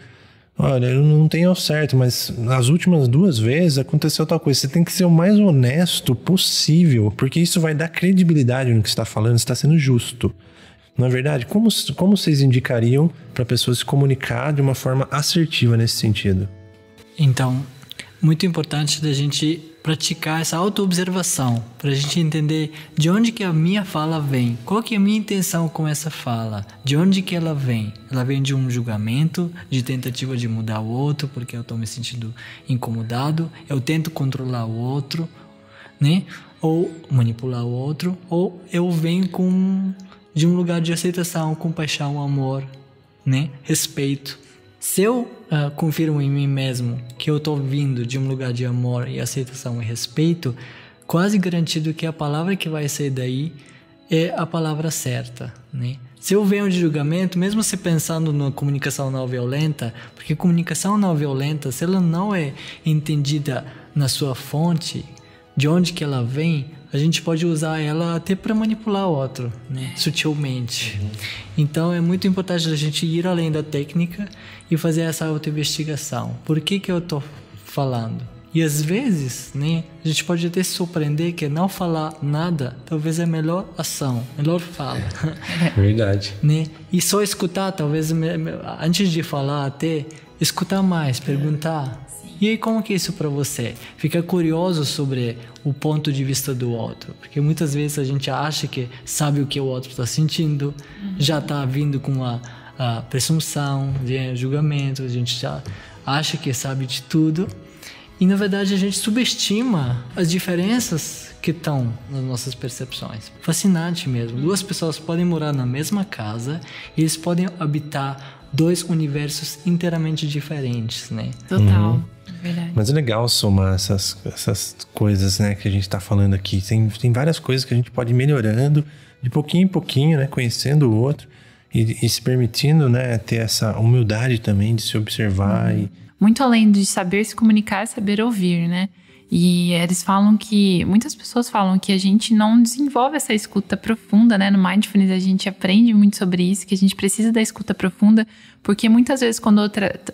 olha, eu não tenho ao certo, mas nas últimas 2 vezes aconteceu tal coisa. Você tem que ser o mais honesto possível, porque isso vai dar credibilidade no que você está falando, você está sendo justo. Na verdade, como vocês indicariam para pessoas se comunicar de uma forma assertiva nesse sentido? Então, muito importante da gente praticar essa autoobservação, para a gente entender de onde que a minha fala vem, qual que é a minha intenção com essa fala, de onde que ela vem. Ela vem de um julgamento, de tentativa de mudar o outro, porque eu estou me sentindo incomodado, eu tento controlar o outro, né? Ou manipular o outro, ou eu venho de um lugar de aceitação, compaixão, amor, né? Respeito. Se eu confirmo em mim mesmo que eu estou vindo de um lugar de amor e aceitação e respeito, quase garantido que a palavra que vai sair daí é a palavra certa, né? Se eu venho de julgamento, mesmo você pensando na comunicação não violenta, porque comunicação não violenta, se ela não é entendida na sua fonte, de onde que ela vem, a gente pode usar ela até para manipular o outro, né? Sutilmente. Então é muito importante a gente ir além da técnica e fazer essa auto-investigação. Por que eu estou falando? E às vezes, né, a gente pode até se surpreender que não falar nada talvez é a melhor ação, melhor fala. Verdade. Né? E só escutar, talvez, antes de falar até, escutar mais, perguntar. E aí, como que é isso para você? Ficar curioso sobre o ponto de vista do outro. Porque muitas vezes a gente acha que sabe o que o outro está sentindo, já está vindo com a presunção, de julgamento, a gente já acha que sabe de tudo. E, na verdade, a gente subestima as diferenças que estão nas nossas percepções. Fascinante mesmo. Duas pessoas podem morar na mesma casa e eles podem habitar dois universos inteiramente diferentes, né? Total. Verdade. Mas é legal somar essas coisas, né, que a gente tá falando aqui. Tem várias coisas que a gente pode ir melhorando de pouquinho em pouquinho, né, conhecendo o outro e se permitindo, né, ter essa humildade também de se observar e... Muito além de saber se comunicar, é saber ouvir, né? E eles falam que... Muitas pessoas falam que a gente não desenvolve essa escuta profunda, né? No Mindfulness a gente aprende muito sobre isso, que a gente precisa da escuta profunda, porque muitas vezes quando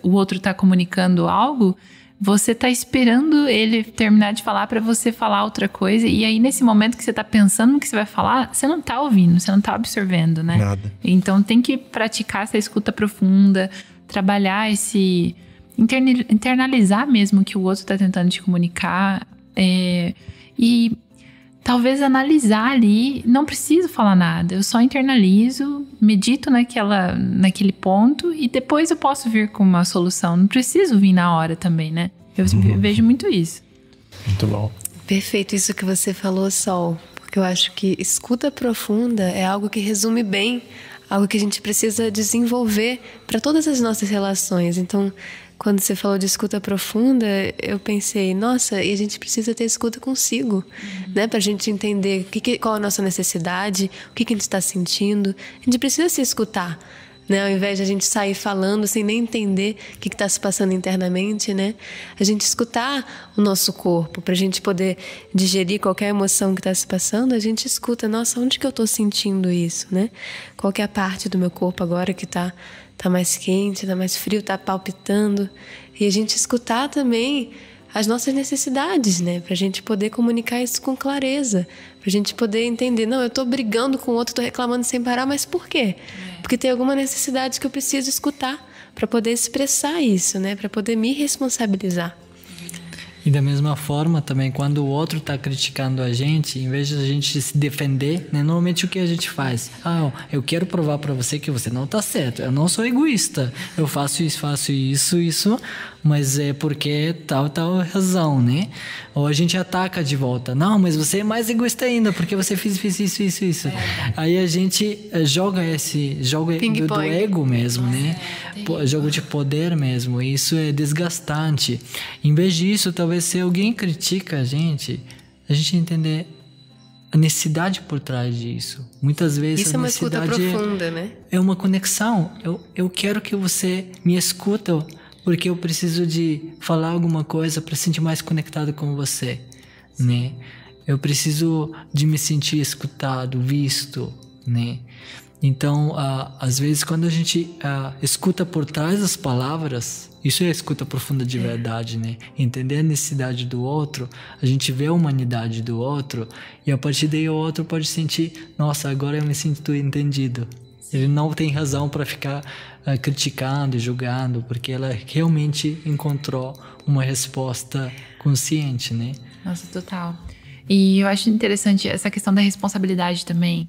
o outro tá comunicando algo, você tá esperando ele terminar de falar para você falar outra coisa, e aí nesse momento que você tá pensando no que você vai falar, você não tá ouvindo, você não tá observando, né? Nada. Então tem que praticar essa escuta profunda, trabalhar esse... internalizar mesmo o que o outro está tentando te comunicar, e talvez analisar ali. Não preciso falar nada, eu só internalizo, medito naquele ponto e depois eu posso vir com uma solução. Não preciso vir na hora também, né? Eu vejo muito isso. Muito bom. Perfeito isso que você falou, Sol, porque eu acho que escuta profunda é algo que resume bem algo que a gente precisa desenvolver para todas as nossas relações. Então, quando você falou de escuta profunda, eu pensei, nossa, e a gente precisa ter escuta consigo, né? Pra gente entender qual é a nossa necessidade, o que a gente está sentindo. A gente precisa se escutar, né? Ao invés de a gente sair falando sem nem entender o que está se passando internamente, né? A gente escutar o nosso corpo, pra gente poder digerir qualquer emoção que está se passando, a gente escuta, nossa, onde que eu estou sentindo isso, né? Qual que é a parte do meu corpo agora que tá mais quente, tá mais frio, tá palpitando. E a gente escutar também as nossas necessidades, né? Pra gente poder comunicar isso com clareza. Pra gente poder entender, não, eu tô brigando com o outro, tô reclamando sem parar, mas por quê? Porque tem alguma necessidade que eu preciso escutar pra poder expressar isso, né? Pra poder me responsabilizar. E da mesma forma também, quando o outro está criticando a gente, em vez de a gente se defender, né, normalmente o que a gente faz? Eu quero provar para você que você não está certo. Eu não sou egoísta. Eu faço isso, mas é porque tal razão, né? Ou a gente ataca de volta. Não, mas você é mais egoísta ainda, porque você fez isso. Aí a gente joga esse jogo do ego mesmo, né? Jogo de poder mesmo. E isso é desgastante. Em vez disso, talvez se alguém critica a gente entender a necessidade por trás disso. Muitas vezes isso é uma escuta profunda, né? É uma conexão. Eu quero que você me escuta, porque eu preciso de falar alguma coisa para sentir mais conectado com você, né? Eu preciso de me sentir escutado, visto, né? Então, às vezes, quando a gente escuta por trás das palavras, isso é a escuta profunda de verdade, né? Entender a necessidade do outro, a gente vê a humanidade do outro, e a partir daí o outro pode sentir, nossa, agora eu me sinto entendido. Ele não tem razão para ficar criticando e julgando, porque ela realmente encontrou uma resposta consciente, né? Nossa, total. E eu acho interessante essa questão da responsabilidade também.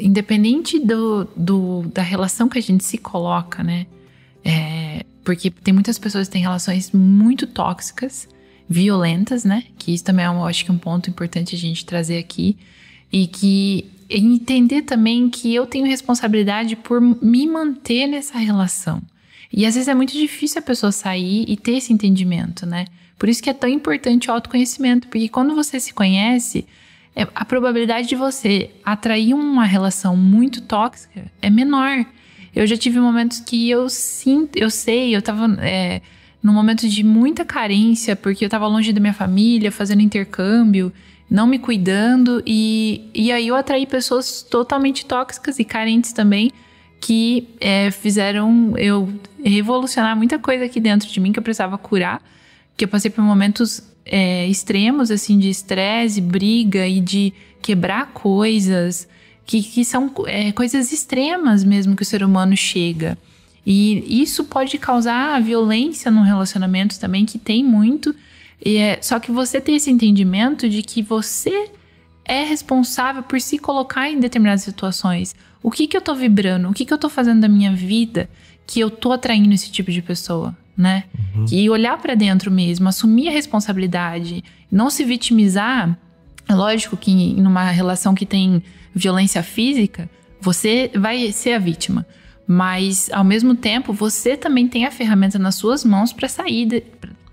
Independente da relação que a gente se coloca, né? Porque tem muitas pessoas que têm relações muito tóxicas, violentas, né? Que isso também eu acho que é um ponto importante a gente trazer aqui. E que entender também que eu tenho responsabilidade por me manter nessa relação. E às vezes é muito difícil a pessoa sair e ter esse entendimento, né? Por isso que é tão importante o autoconhecimento, porque quando você se conhece, a probabilidade de você atrair uma relação muito tóxica é menor. Eu já tive momentos que eu tava num momento de muita carência, porque eu tava longe da minha família, fazendo intercâmbio, não me cuidando, e aí eu atraí pessoas totalmente tóxicas e carentes também, que fizeram eu revolucionar muita coisa aqui dentro de mim que eu precisava curar, que eu passei por momentos extremos, assim, de estresse, briga e de quebrar coisas, que são coisas extremas mesmo que o ser humano chega. E isso pode causar violência no relacionamento também, que tem muito. Só que você ter esse entendimento de que você é responsável por se colocar em determinadas situações. O que eu tô vibrando? O que eu tô fazendo da minha vida que eu tô atraindo esse tipo de pessoa, né? E olhar pra dentro mesmo, assumir a responsabilidade, não se vitimizar. É lógico que numa relação que tem violência física, você vai ser a vítima. Mas, ao mesmo tempo, você também tem a ferramenta nas suas mãos pra sair,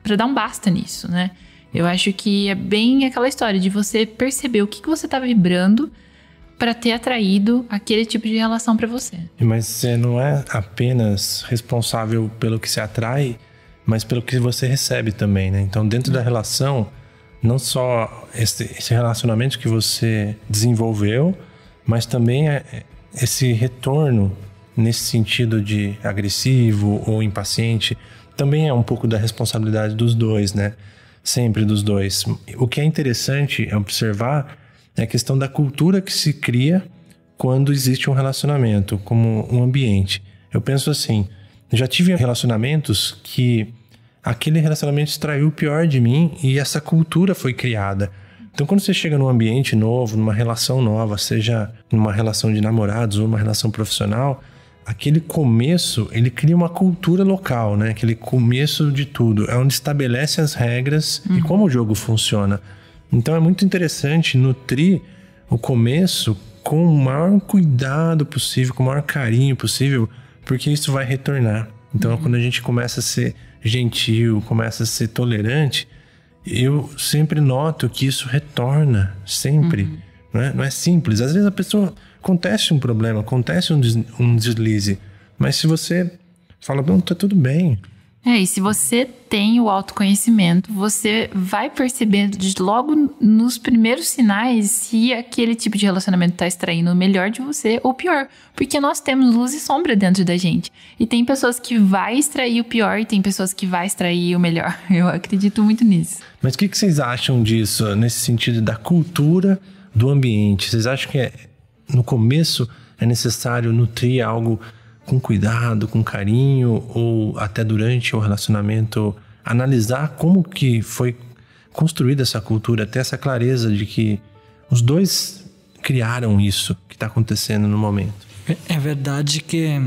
pra dar um basta nisso, né? Eu acho que é bem aquela história de você perceber o que você tá vibrando para ter atraído aquele tipo de relação para você. Mas você não é apenas responsável pelo que se atrai, mas pelo que você recebe também, né? Então, dentro da relação, não só esse relacionamento que você desenvolveu, mas também esse retorno nesse sentido de agressivo ou impaciente, também é um pouco da responsabilidade dos dois, né? Sempre dos dois. O que é interessante observar é a questão da cultura que se cria quando existe um relacionamento, como um ambiente. Eu penso assim, já tive relacionamentos que aquele relacionamento extraiu o pior de mim e essa cultura foi criada. Então, quando você chega num ambiente novo, numa relação nova, seja numa relação de namorados ou uma relação profissional, aquele começo, ele cria uma cultura local, né? Aquele começo de tudo, é onde estabelece as regras e como o jogo funciona. Então é muito interessante nutrir o começo com o maior cuidado possível, com o maior carinho possível, porque isso vai retornar. Então quando a gente começa a ser gentil, começa a ser tolerante, eu sempre noto que isso retorna, sempre. Não é simples. Às vezes a pessoa... Acontece um problema, acontece um deslize, mas se você fala, não, tá tudo bem. E se você tem o autoconhecimento, você vai percebendo logo nos primeiros sinais se aquele tipo de relacionamento tá extraindo o melhor de você ou o pior. Porque nós temos luz e sombra dentro da gente. E tem pessoas que vai extrair o pior e tem pessoas que vai extrair o melhor. Eu acredito muito nisso. Mas o que vocês acham disso, nesse sentido da cultura do ambiente? Vocês acham que no começo é necessário nutrir algo com cuidado, com carinho, ou até durante o relacionamento analisar como que foi construída essa cultura, ter essa clareza de que os dois criaram isso que está acontecendo no momento? É verdade que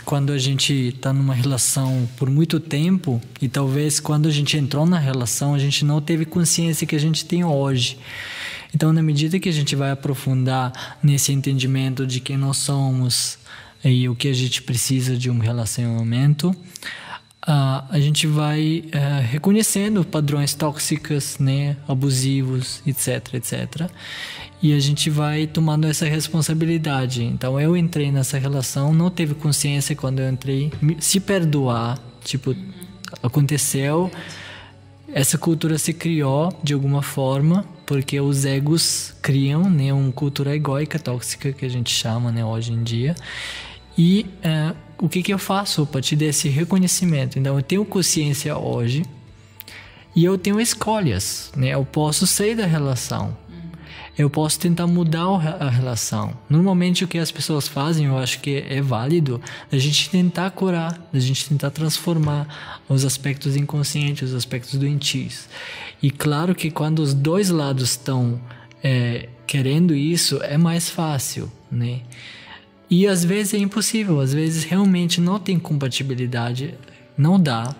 quando a gente está numa relação por muito tempo, e talvez quando a gente entrou na relação a gente não teve consciência que a gente tem hoje. Então, na medida que a gente vai aprofundar nesse entendimento de quem nós somos e o que a gente precisa de um relacionamento, a gente vai reconhecendo padrões tóxicos, né, abusivos, etc, etc. E a gente vai tomando essa responsabilidade. Então, eu entrei nessa relação, não teve consciência quando eu entrei, se perdoar, tipo, aconteceu... Essa cultura se criou de alguma forma porque os egos criam, né, uma cultura egóica tóxica que a gente chama, né, hoje em dia. E o que eu faço a partir desse reconhecimento? Então eu tenho consciência hoje e eu tenho escolhas, né? Eu posso sair da relação. Eu posso tentar mudar a relação. Normalmente o que as pessoas fazem, eu acho que é válido, a gente tentar curar, a gente tentar transformar os aspectos inconscientes, os aspectos doentios. E claro que quando os dois lados estão querendo isso, é mais fácil, né? E às vezes é impossível, às vezes realmente não tem compatibilidade, não dá.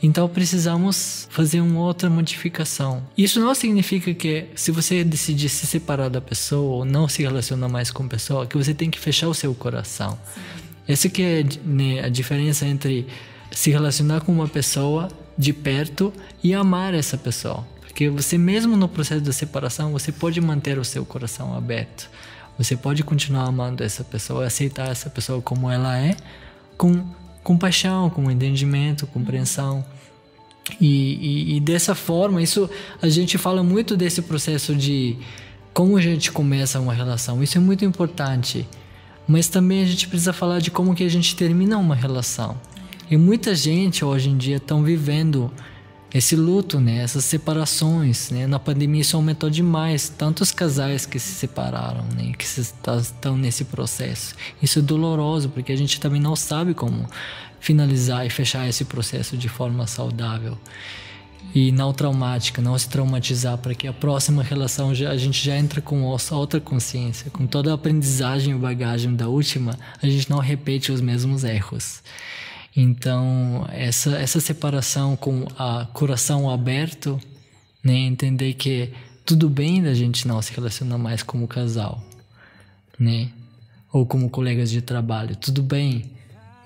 Então precisamos fazer uma outra modificação. Isso não significa que se você decidir se separar da pessoa ou não se relacionar mais com a pessoa, que você tem que fechar o seu coração. Essa que é, né, a diferença entre se relacionar com uma pessoa de perto e amar essa pessoa. Porque você mesmo no processo da separação, você pode manter o seu coração aberto. Você pode continuar amando essa pessoa, aceitar essa pessoa como ela é, com compaixão, com entendimento, compreensão. E dessa forma, isso a gente fala muito desse processo de como a gente começa uma relação. Isso é muito importante. Mas também a gente precisa falar de como que a gente termina uma relação. E muita gente hoje em dia estão vivendo esse luto, né? Essas separações, né? Na pandemia isso aumentou demais. Tantos casais que se separaram, né? Que estão nesse processo. Isso é doloroso, porque a gente também não sabe como finalizar e fechar esse processo de forma saudável. E não traumática, não se traumatizar, para que a próxima relação a gente já entra com outra consciência. Com toda a aprendizagem e bagagem da última, a gente não repete os mesmos erros. Então, essa separação com o coração aberto, né? Entender que tudo bem da gente não se relacionar mais como casal, né? Ou como colegas de trabalho, tudo bem.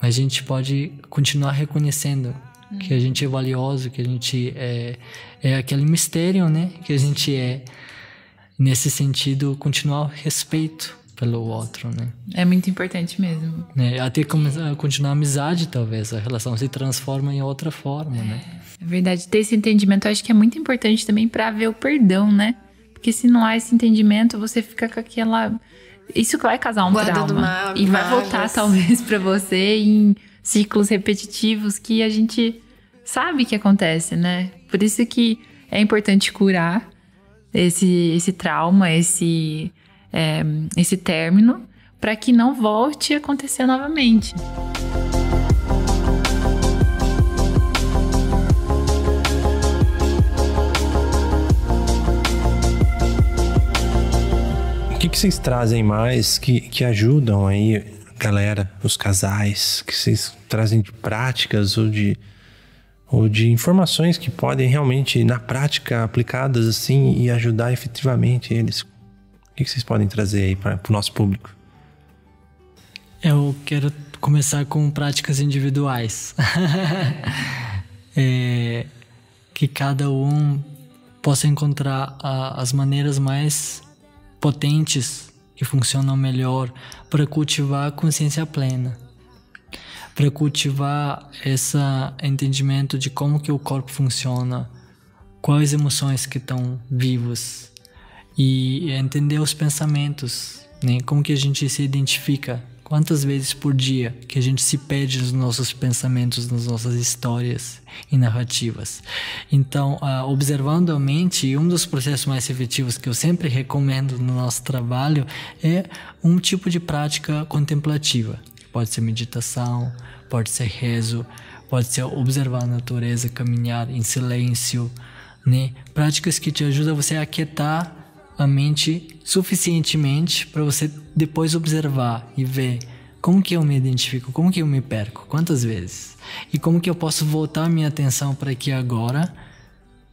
Mas a gente pode continuar reconhecendo que a gente é valioso, que a gente é aquele mistério, né? Que a gente é, nesse sentido, continuar o respeito pelo outro, né? É muito importante mesmo. Até continuar a amizade, talvez. A relação se transforma em outra forma, né? É verdade. Ter esse entendimento, eu acho que é muito importante também para ver o perdão, né? Porque se não há esse entendimento, você fica com aquela... Isso que vai causar um trauma. E vai voltar, talvez, para você em ciclos repetitivos que a gente sabe que acontece, né? Por isso que é importante curar esse trauma, esse término, para que não volte a acontecer novamente. O que vocês trazem mais que ajudam aí, galera, os casais, que vocês trazem de práticas ou de informações que podem realmente, na prática, aplicadas assim e ajudar efetivamente eles? O que vocês podem trazer aí para o nosso público? Eu quero começar com práticas individuais. Que cada um possa encontrar as maneiras mais potentes que funcionam melhor para cultivar a consciência plena, para cultivar esse entendimento de como que o corpo funciona, quais emoções que estão vivas, e entender os pensamentos, né? Como que a gente se identifica, quantas vezes por dia que a gente se perde nos nossos pensamentos, nas nossas histórias e narrativas. Então, observando a mente, um dos processos mais efetivos que eu sempre recomendo no nosso trabalho é um tipo de prática contemplativa. Pode ser meditação, pode ser rezo, pode ser observar a natureza, caminhar em silêncio, né? Práticas que te ajudam você a aquietar a mente suficientemente para você depois observar e ver como que eu me identifico, como que eu me perco, quantas vezes, e como que eu posso voltar a minha atenção para aqui agora,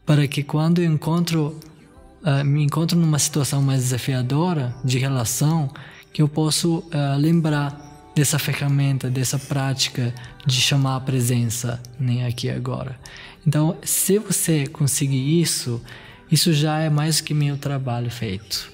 para que quando eu me encontro numa situação mais desafiadora de relação, que eu posso lembrar dessa ferramenta, dessa prática de chamar a presença, né, aqui agora. Então, se você conseguir isso já é mais do que meu trabalho feito,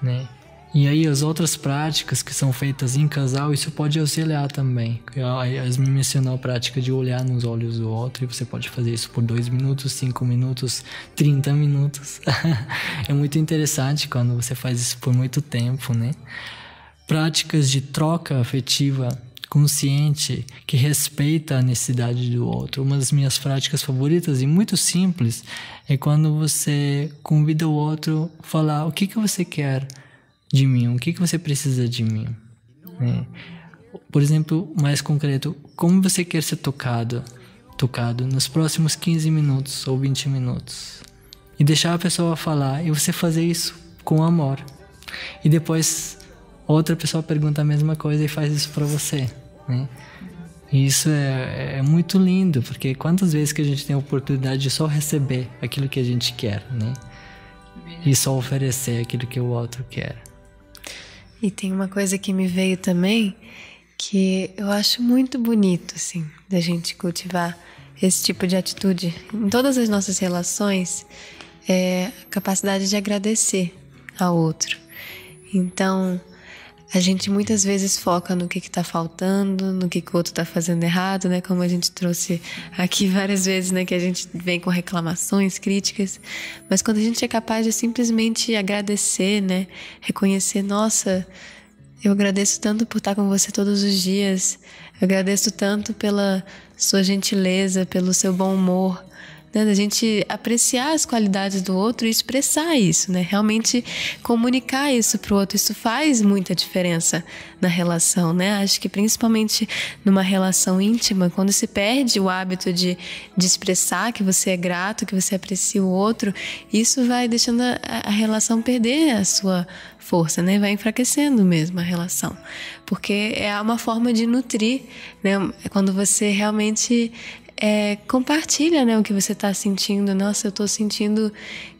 né? E aí as outras práticas que são feitas em casal, isso pode auxiliar também. A Yasmin mencionou a prática de olhar nos olhos do outro, e você pode fazer isso por 2 minutos, 5 minutos, 30 minutos. É muito interessante quando você faz isso por muito tempo, né? Práticas de troca afetiva consciente, que respeita a necessidade do outro. Uma das minhas práticas favoritas e muito simples é quando você convida o outro a falar o que você quer de mim, o que você precisa de mim, né? Por exemplo, mais concreto, como você quer ser tocado nos próximos 15 minutos ou 20 minutos, e deixar a pessoa falar e você fazer isso com amor, e depois outra pessoa pergunta a mesma coisa e faz isso para você, né? E isso é muito lindo, porque quantas vezes que a gente tem a oportunidade de só receber aquilo que a gente quer, né? E só oferecer aquilo que o outro quer. E tem uma coisa que me veio também, que eu acho muito bonito, assim, da gente cultivar esse tipo de atitude em todas as nossas relações, é a capacidade de agradecer ao outro. Então, a gente muitas vezes foca no que está faltando, no que o outro está fazendo errado, né? Como a gente trouxe aqui várias vezes, né? Que a gente vem com reclamações, críticas. Mas quando a gente é capaz de simplesmente agradecer, né? Reconhecer, nossa, eu agradeço tanto por estar com você todos os dias. Eu agradeço tanto pela sua gentileza, pelo seu bom humor. Né, da gente apreciar as qualidades do outro e expressar isso, né? Realmente comunicar isso pro outro, isso faz muita diferença na relação, né? Acho que principalmente numa relação íntima, quando se perde o hábito de expressar que você é grato, que você aprecia o outro, isso vai deixando a relação perder a sua força, né? Vai enfraquecendo mesmo a relação, porque é uma forma de nutrir, né? Quando você realmente compartilha, né, o que você está sentindo. Nossa, eu estou sentindo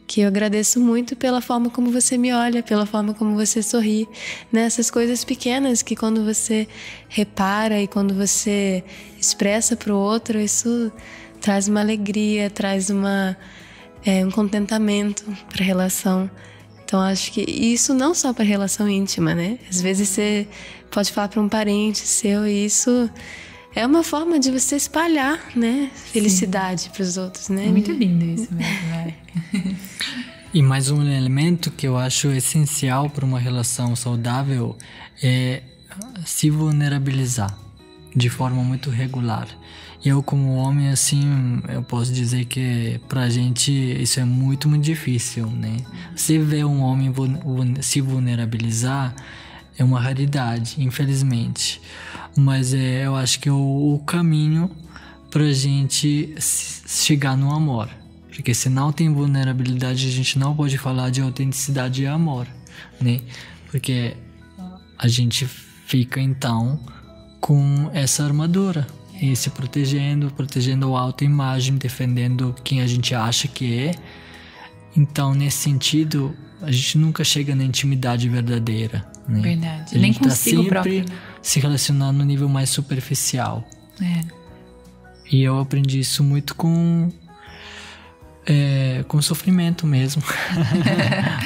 que eu agradeço muito pela forma como você me olha, pela forma como você sorri, né? Essas coisas pequenas que quando você repara e quando você expressa para o outro, isso traz uma alegria, traz um contentamento para a relação. Então, acho que isso não só para relação íntima, né? Às vezes você pode falar para um parente seu e isso é uma forma de você espalhar, né, felicidade para os outros, né? É muito lindo isso mesmo, né? E mais um elemento que eu acho essencial para uma relação saudável é se vulnerabilizar de forma muito regular. Eu, como homem, assim, eu posso dizer que pra gente isso é muito, muito difícil, né? Você vê um homem se vulnerabilizar é uma raridade, infelizmente. Mas eu acho que é o caminho pra gente chegar no amor. Porque se não tem vulnerabilidade, a gente não pode falar de autenticidade e amor, né? Porque a gente fica, então, com essa armadura. E se protegendo a autoimagem, defendendo quem a gente acha que é. Então, nesse sentido, a gente nunca chega na intimidade verdadeira, né? Verdade. A Nem gente tá consigo sempre próprio. se relacionando no nível mais superficial. É. E eu aprendi isso muito com sofrimento mesmo.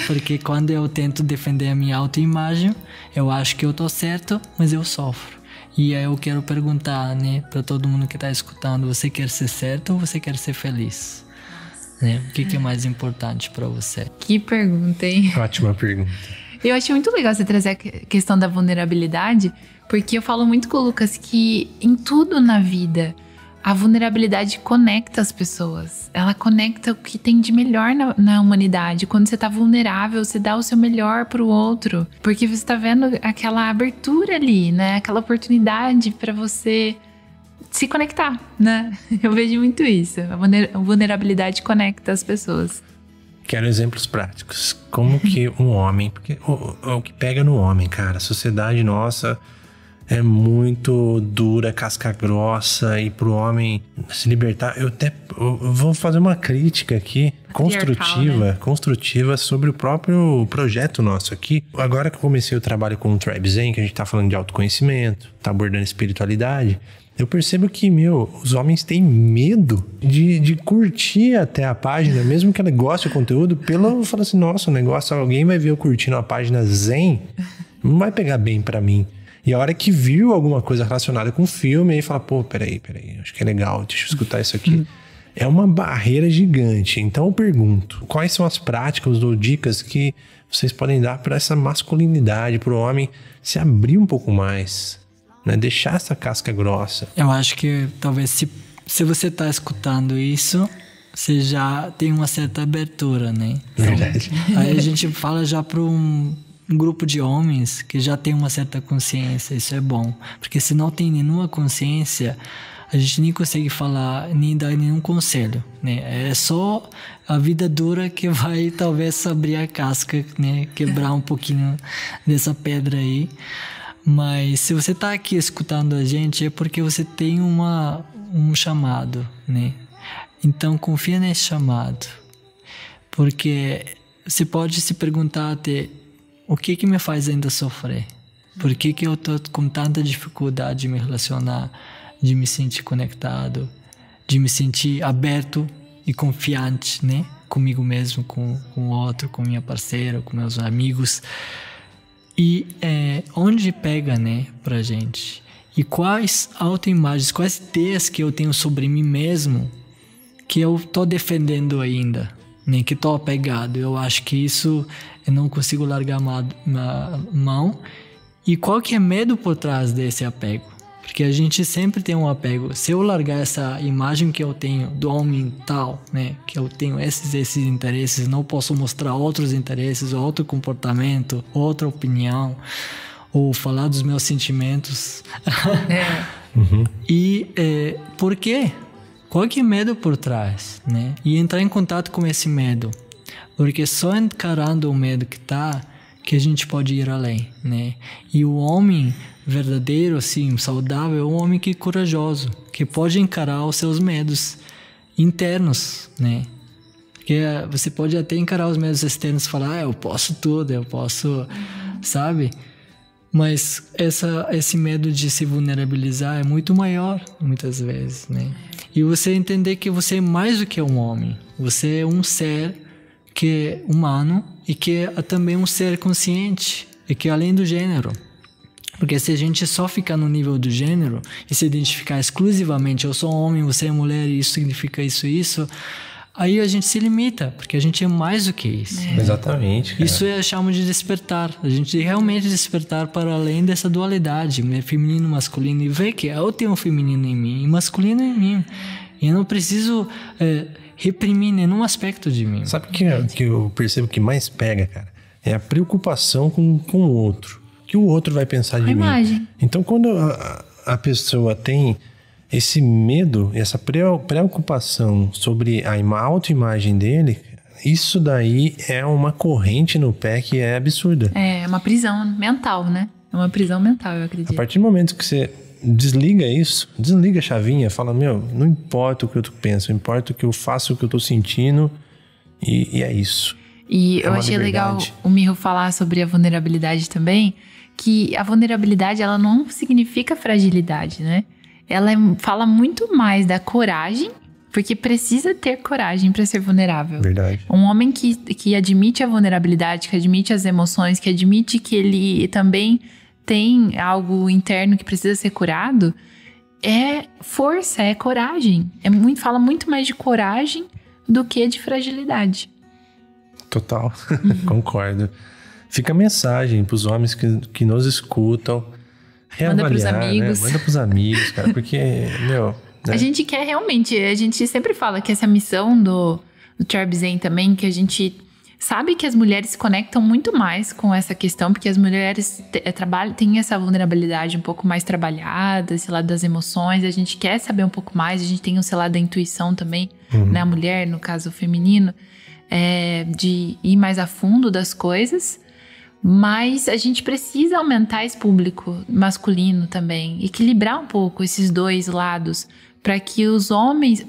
Porque quando eu tento defender a minha autoimagem, eu acho que eu tô certo, mas eu sofro. E aí eu quero perguntar, né, para todo mundo que tá escutando, você quer ser certo ou você quer ser feliz? Né? O que é mais importante para você? Que pergunta, hein? Ótima pergunta. Eu achei muito legal você trazer a questão da vulnerabilidade, porque eu falo muito com o Lucas que em tudo na vida, a vulnerabilidade conecta as pessoas. Ela conecta o que tem de melhor na humanidade. Quando você tá vulnerável, você dá o seu melhor pro outro. Porque você tá vendo aquela abertura ali, né? Aquela oportunidade para você se conectar, né? Eu vejo muito isso. A vulnerabilidade conecta as pessoas. Quero exemplos práticos. Como que um homem... Porque o que pega no homem, cara, a sociedade nossa é muito dura, casca grossa, e pro homem se libertar... Eu vou fazer uma crítica aqui, construtiva sobre o próprio projeto nosso aqui. Agora que eu comecei o trabalho com o Tribe Zen, que a gente tá falando de autoconhecimento, tá abordando espiritualidade, eu percebo que, os homens têm medo de curtir até a página, mesmo que ela goste do conteúdo, fala assim, nossa, o negócio, alguém vai ver eu curtindo a página Zen, não vai pegar bem pra mim. E a hora que viu alguma coisa relacionada com o filme, aí fala, pô, peraí, acho que é legal, deixa eu escutar isso aqui. É uma barreira gigante. Então eu pergunto, quais são as práticas ou dicas que vocês podem dar para essa masculinidade, para o homem se abrir um pouco mais, né? Deixar essa casca grossa. Eu acho que talvez se você está escutando isso, você já tem uma certa abertura, né? Verdade. Aí a gente fala já para um grupo de homens que já tem uma certa consciência, isso é bom. Porque se não tem nenhuma consciência, a gente nem consegue falar, nem dar nenhum conselho, né? É só a vida dura que vai talvez abrir a casca, né? Quebrar um pouquinho dessa pedra aí. Mas se você tá aqui escutando a gente, é porque você tem um chamado, né? Então confia nesse chamado. Porque você pode se perguntar até, o que me faz ainda sofrer? Por que eu tô com tanta dificuldade de me relacionar, de me sentir conectado, de me sentir aberto e confiante, né? comigo mesmo, com o outro, com minha parceira, com meus amigos. E onde pega, né, pra gente? E quais autoimagens, quais ideias que eu tenho sobre mim mesmo que eu tô defendendo ainda, né, que tô apegado. Eu acho que isso eu não consigo largar a mão. E qual que é medo por trás desse apego? Porque a gente sempre tem um apego. Se eu largar essa imagem que eu tenho do homem tal, né, que eu tenho esses interesses, não posso mostrar outros interesses, outro comportamento, outra opinião, ou falar dos meus sentimentos. E por quê? Qual que é medo por trás, né? E entrar em contato com esse medo. Porque só encarando o medo que a gente pode ir além, né? E o homem verdadeiro, assim, saudável, é um homem que é corajoso, que pode encarar os seus medos internos, né? Porque você pode até encarar os medos externos e falar, eu posso tudo, eu posso, sabe? Mas esse medo de se vulnerabilizar é muito maior, muitas vezes, né? E você entender que você é mais do que um homem. Você é um ser que é humano e que é também um ser consciente. E que é além do gênero. Porque se a gente só ficar no nível do gênero e se identificar exclusivamente, eu sou homem, você é mulher e isso significa isso, aí a gente se limita, porque a gente é mais do que isso. Exatamente, cara. Isso chamo de despertar. A gente realmente despertar para além dessa dualidade, né? Feminino, masculino, e ver que eu tenho um feminino em mim e masculino em mim. E eu não preciso reprimir nenhum aspecto de mim. Sabe o que eu percebo que mais pega, cara? É a preocupação com o outro. O que o outro vai pensar de mim. Imagem. Então, quando a pessoa tem esse medo, essa preocupação sobre a autoimagem dele, isso daí é uma corrente no pé que é absurda. É uma prisão mental, né? É uma prisão mental, eu acredito. A partir do momento que você desliga isso, desliga a chavinha, fala, não importa o que eu penso, importa o que eu faço, o que eu tô sentindo, e é isso. E eu achei legal o Miho falar sobre a vulnerabilidade também, que a vulnerabilidade, ela não significa fragilidade, né? Ela fala muito mais da coragem, porque precisa ter coragem para ser vulnerável. Verdade. Um homem que admite a vulnerabilidade, que admite as emoções, que admite que ele também tem algo interno que precisa ser curado, é força, é coragem. Fala muito mais de coragem do que de fragilidade. Total, concordo. Fica a mensagem pros homens que nos escutam. Manda pros amigos. Né? Manda pros amigos, cara, porque, né? A gente quer realmente, a gente sempre fala que essa missão do Tribe Zen também, que a gente sabe que as mulheres se conectam muito mais com essa questão, porque as mulheres têm essa vulnerabilidade um pouco mais trabalhada, esse lado das emoções, a gente quer saber um pouco mais, a gente tem esse lado da intuição também, né? A mulher, no caso feminino, de ir mais a fundo das coisas. Mas a gente precisa aumentar esse público masculino também, equilibrar um pouco esses dois lados, para que os homens...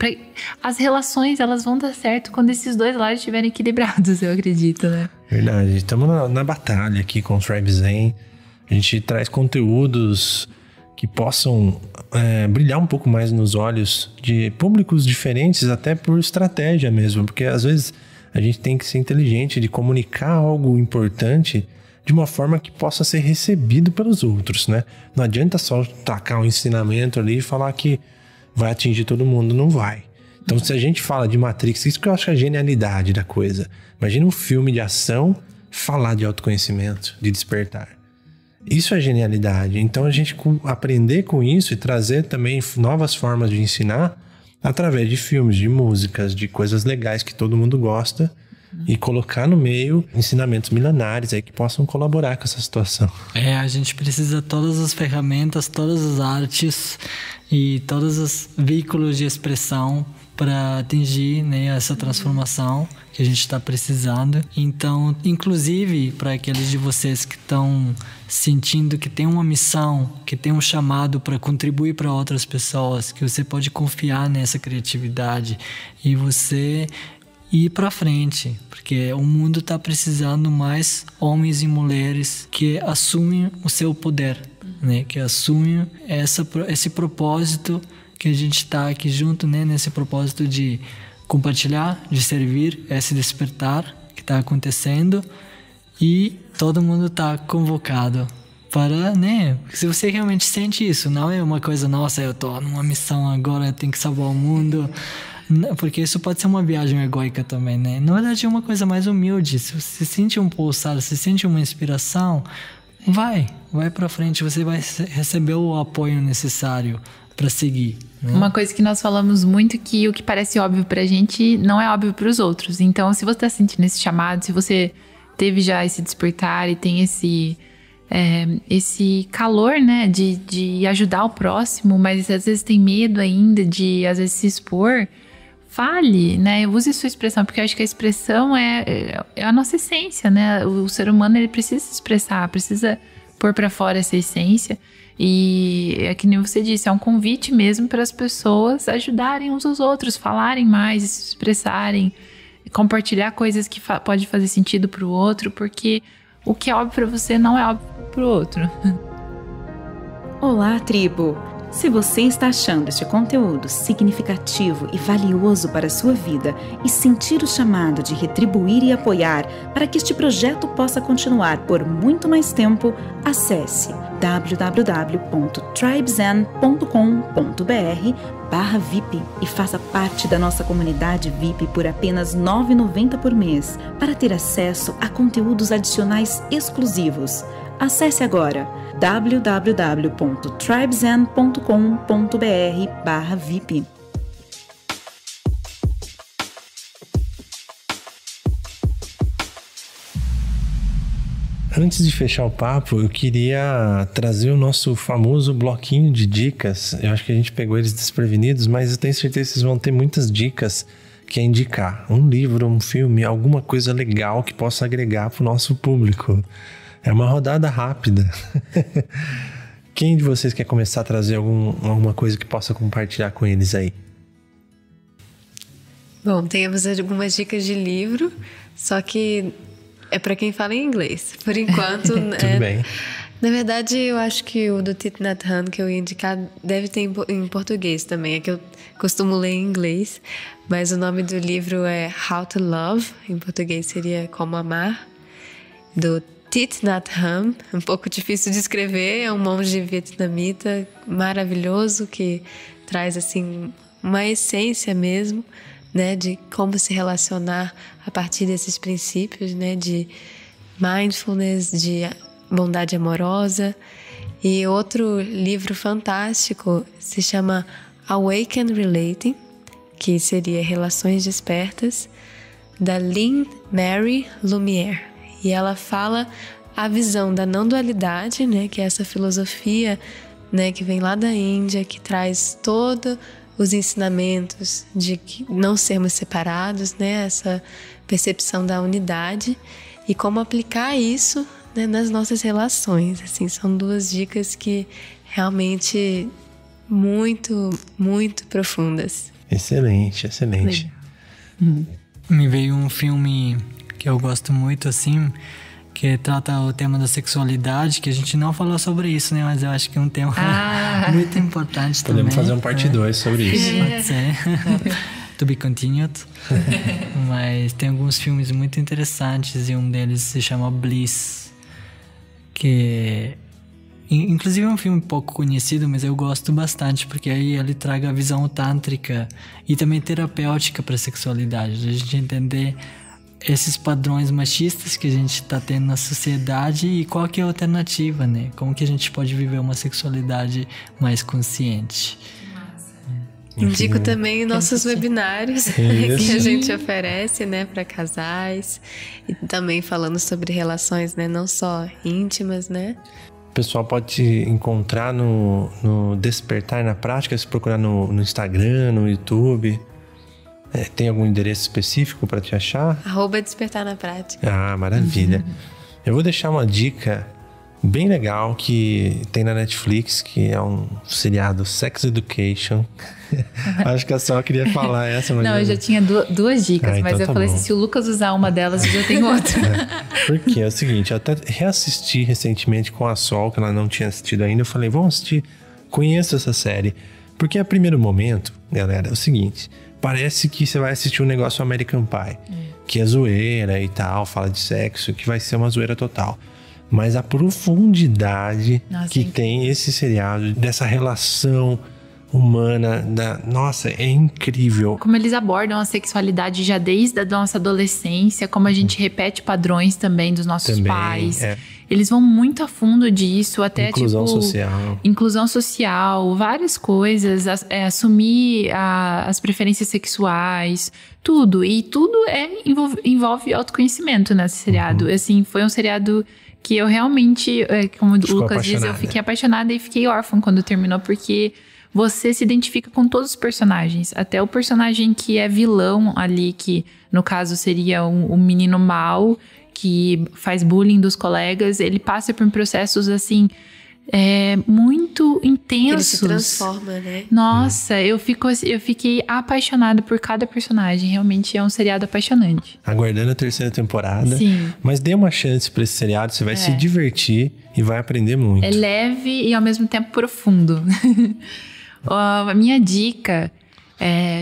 as relações, elas vão dar certo quando esses dois lados estiverem equilibrados, eu acredito, né? Verdade. Estamos na batalha aqui com o Tribe Zen. A gente traz conteúdos que possam brilhar um pouco mais nos olhos de públicos diferentes, até por estratégia mesmo, porque às vezes a gente tem que ser inteligente de comunicar algo importante de uma forma que possa ser recebido pelos outros, né? Não adianta só tacar um ensinamento ali e falar que vai atingir todo mundo, não vai. Então, se a gente fala de Matrix, isso que eu acho a genialidade da coisa. Imagina um filme de ação falar de autoconhecimento, de despertar. Isso é genialidade. Então, a gente aprender com isso e trazer também novas formas de ensinar através de filmes, de músicas, de coisas legais que todo mundo gosta, e colocar no meio ensinamentos milenares aí que possam colaborar com essa situação. A gente precisa de todas as ferramentas, todas as artes e todos os veículos de expressão para atingir, né, essa transformação que a gente está precisando. Então, inclusive, para aqueles de vocês que estão sentindo que tem uma missão, que tem um chamado para contribuir para outras pessoas, que você pode confiar nessa criatividade e você ir para frente, porque o mundo está precisando mais homens e mulheres que assumem o seu poder, né? Que assumem esse propósito que a gente está aqui junto, né? Nesse propósito de compartilhar, de servir esse despertar que está acontecendo, e todo mundo está convocado para, né? Se você realmente sente isso, não é uma coisa, nossa, eu tô numa missão agora, eu tenho que salvar o mundo, porque isso pode ser uma viagem egóica também, né? Na verdade é uma coisa mais humilde. Se você sente um pulsar, se sente uma inspiração, vai para frente, você vai receber o apoio necessário para seguir, né? Uma coisa que nós falamos muito, que o que parece óbvio pra gente não é óbvio pros outros. Então, se você tá sentindo esse chamado, se você teve já esse despertar e tem esse calor, né, de ajudar o próximo, mas às vezes tem medo ainda de, às vezes, se expor, fale, né, use sua expressão, porque eu acho que a expressão é a nossa essência, né, o ser humano, ele precisa se expressar, precisa pôr pra fora essa essência, e é que nem você disse, é um convite mesmo para as pessoas ajudarem uns aos outros, falarem mais, se expressarem, compartilhar coisas que pode fazer sentido pro outro, porque o que é óbvio para você não é óbvio pro outro. Olá, tribo! Se você está achando este conteúdo significativo e valioso para a sua vida e sentir o chamado de retribuir e apoiar para que este projeto possa continuar por muito mais tempo, acesse www.tribezen.com.br/VIP e faça parte da nossa comunidade VIP por apenas R$ 9,90 por mês para ter acesso a conteúdos adicionais exclusivos. Acesse agora www.tribezen.com.br/VIP. Antes de fechar o papo, eu queria trazer o nosso famoso bloquinho de dicas. Eu acho que a gente pegou eles desprevenidos, mas eu tenho certeza que vocês vão ter muitas dicas que é indicar. Um livro, um filme, alguma coisa legal que possa agregar para o nosso público. É uma rodada rápida. Quem de vocês quer começar a trazer alguma coisa que possa compartilhar com eles aí? Bom, temos algumas dicas de livro, só que é para quem fala em inglês. Por enquanto, Tudo bem. Na verdade, eu acho que o do Thich Nhat Hanh que eu ia indicar deve ter em português também. É que eu costumo ler em inglês, mas o nome do livro é How to Love, em português seria Como Amar, do Thich Nhat Hanh. Um pouco difícil de escrever, é um monge vietnamita maravilhoso que traz assim uma essência mesmo, né, de como se relacionar a partir desses princípios, né, de mindfulness, de bondade amorosa. E outro livro fantástico se chama Awake and Relating, que seria Relações Despertas, da Lynn Mary Lumiere. E ela fala a visão da não dualidade, né, que é essa filosofia, né, que vem lá da Índia, que traz todos os ensinamentos de que não sermos separados, né, essa percepção da unidade e como aplicar isso, né, nas nossas relações. Assim, são duas dicas que realmente muito, muito profundas. Excelente, excelente. Me veio um filme que eu gosto muito, assim, que trata o tema da sexualidade, que a gente não falou sobre isso, né? Mas eu acho que é um tema muito importante também. Podemos fazer um parte 2 sobre isso. Pode ser. To be continued. Mas tem alguns filmes muito interessantes e um deles se chama Bliss, que inclusive é um filme pouco conhecido, mas eu gosto bastante, porque aí ele traga a visão tântrica e também terapêutica para a sexualidade, a gente entender esses padrões machistas que a gente está tendo na sociedade e qual que é a alternativa, né? Como que a gente pode viver uma sexualidade mais consciente. Indico também nossos webinários que a gente oferece, né, para casais, e também falando sobre relações, né, não só íntimas, né? O pessoal pode te encontrar no Despertar na Prática, se procurar no Instagram, no YouTube. Tem algum endereço específico para te achar? @Despertar na Prática. Ah, maravilha. Eu vou deixar uma dica bem legal que tem na Netflix, que é um seriado Sex Education. Acho que a Sol queria falar essa, mas... Não, eu já tinha duas dicas, mas eu falei assim, se o Lucas usar uma delas, eu já tenho outra. Porque é o seguinte, eu até reassisti recentemente com a Sol, que ela não tinha assistido ainda. Eu falei, vamos assistir, conheço essa série. Porque a primeiro momento, galera, é o seguinte, parece que você vai assistir um negócio American Pie, que é zoeira e tal, fala de sexo, que vai ser uma zoeira total. Mas a profundidade que tem esse seriado, dessa relação humana, nossa, é incrível. Como eles abordam a sexualidade já desde a nossa adolescência, como a gente repete padrões também dos nossos pais. Eles vão muito a fundo disso, até inclusão tipo... social. Inclusão social, várias coisas, assumir as preferências sexuais, tudo. E tudo envolve autoconhecimento nesse seriado. Assim, foi um seriado que eu realmente, como o Lucas diz, eu fiquei apaixonada e fiquei órfã quando terminou, porque você se identifica com todos os personagens. Até o personagem que é vilão ali, que no caso seria um menino mau, que faz bullying dos colegas, ele passa por processos assim, muito intensos. Ele se transforma, né? Nossa, eu fiquei apaixonada por cada personagem. Realmente é um seriado apaixonante. Aguardando a 3ª temporada. Sim. Mas dê uma chance pra esse seriado, você vai se divertir e vai aprender muito. É leve e ao mesmo tempo profundo. A minha dica,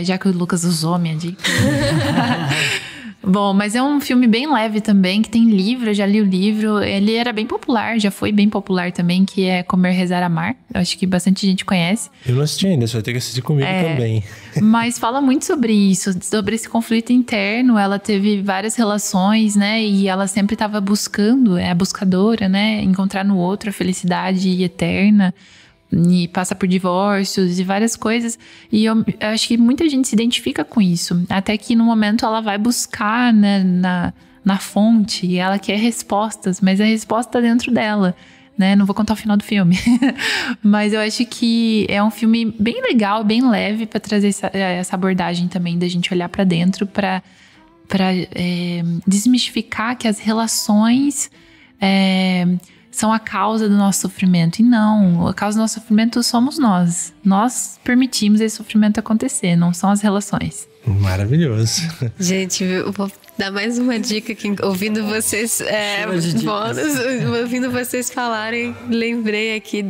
já que o Lucas usou a minha dica... Bom, mas é um filme bem leve também, que tem livro, eu já li o livro. Ele era bem popular, já foi bem popular também, que é Comer, Rezar, Amar. Eu acho que bastante gente conhece. Eu não assisti ainda, você vai ter que assistir comigo também. Mas fala muito sobre isso, sobre esse conflito interno. Ela teve várias relações, né? E ela sempre estava buscando, a buscadora, né? Encontrar no outro a felicidade eterna. E passa por divórcios e várias coisas. E eu acho que muita gente se identifica com isso. Até que no momento ela vai buscar, né, na fonte. E ela quer respostas, mas a resposta tá dentro dela, né? Não vou contar o final do filme. Mas eu acho que é um filme bem legal, bem leve, para trazer essa abordagem também da gente olhar para dentro, para desmistificar que as relações... são a causa do nosso sofrimento. E não, a causa do nosso sofrimento somos nós. Nós permitimos esse sofrimento acontecer, não são as relações. Maravilhoso. Gente, eu vou dar mais uma dica aqui, ouvindo vocês ouvindo vocês falarem, lembrei aqui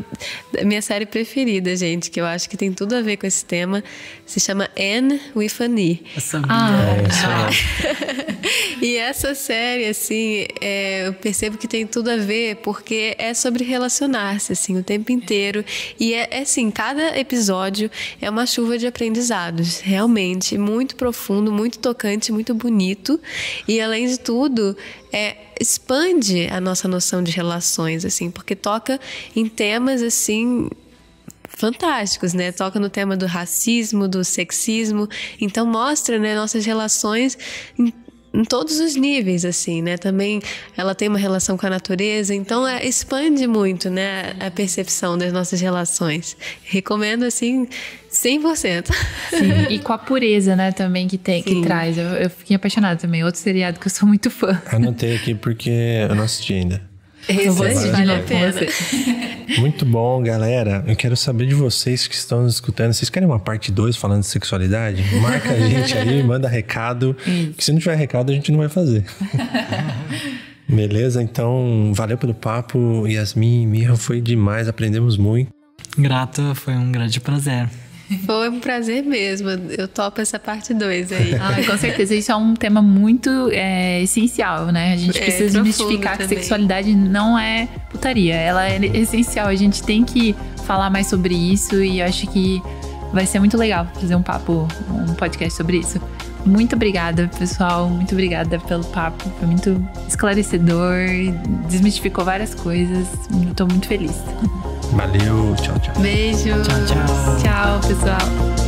da minha série preferida, gente, que eu acho que tem tudo a ver com esse tema. Se chama Anne with an E. E essa série, assim, eu percebo que tem tudo a ver, porque é sobre relacionar-se, assim, o tempo inteiro. E assim, cada episódio é uma chuva de aprendizados, realmente, muito profundo, muito tocante, muito bonito. E, além de tudo, expande a nossa noção de relações, assim, porque toca em temas, assim... fantásticos, né? Toca no tema do racismo, do sexismo. Então mostra, né, nossas relações em todos os níveis, assim, né? Também ela tem uma relação com a natureza, então expande muito, né, a percepção das nossas relações. Recomendo, assim, 100%. Sim, e com a pureza, né, também que traz. Eu fiquei apaixonada também. Outro seriado que eu sou muito fã. Anotei aqui porque eu não assisti ainda. Vale a pena. Muito bom, galera. Eu quero saber de vocês que estão nos escutando. Vocês querem uma parte 2 falando de sexualidade? Marca a gente aí, manda recado. Porque se não tiver recado, a gente não vai fazer. Beleza? Então, valeu pelo papo. Yasmin e Mirra, foi demais. Aprendemos muito. Grato, foi um grande prazer. Foi um prazer mesmo. Eu topo essa parte 2 aí. Com certeza. Isso é um tema muito essencial, né? A gente precisa desmistificar que sexualidade não é putaria. Ela é essencial. A gente tem que falar mais sobre isso e eu acho que vai ser muito legal fazer um podcast sobre isso. Muito obrigada, pessoal. Muito obrigada pelo papo. Foi muito esclarecedor. Desmistificou várias coisas. Estou muito feliz. Valeu. Tchau, tchau. Beijo. Tchau, tchau. Tchau, pessoal.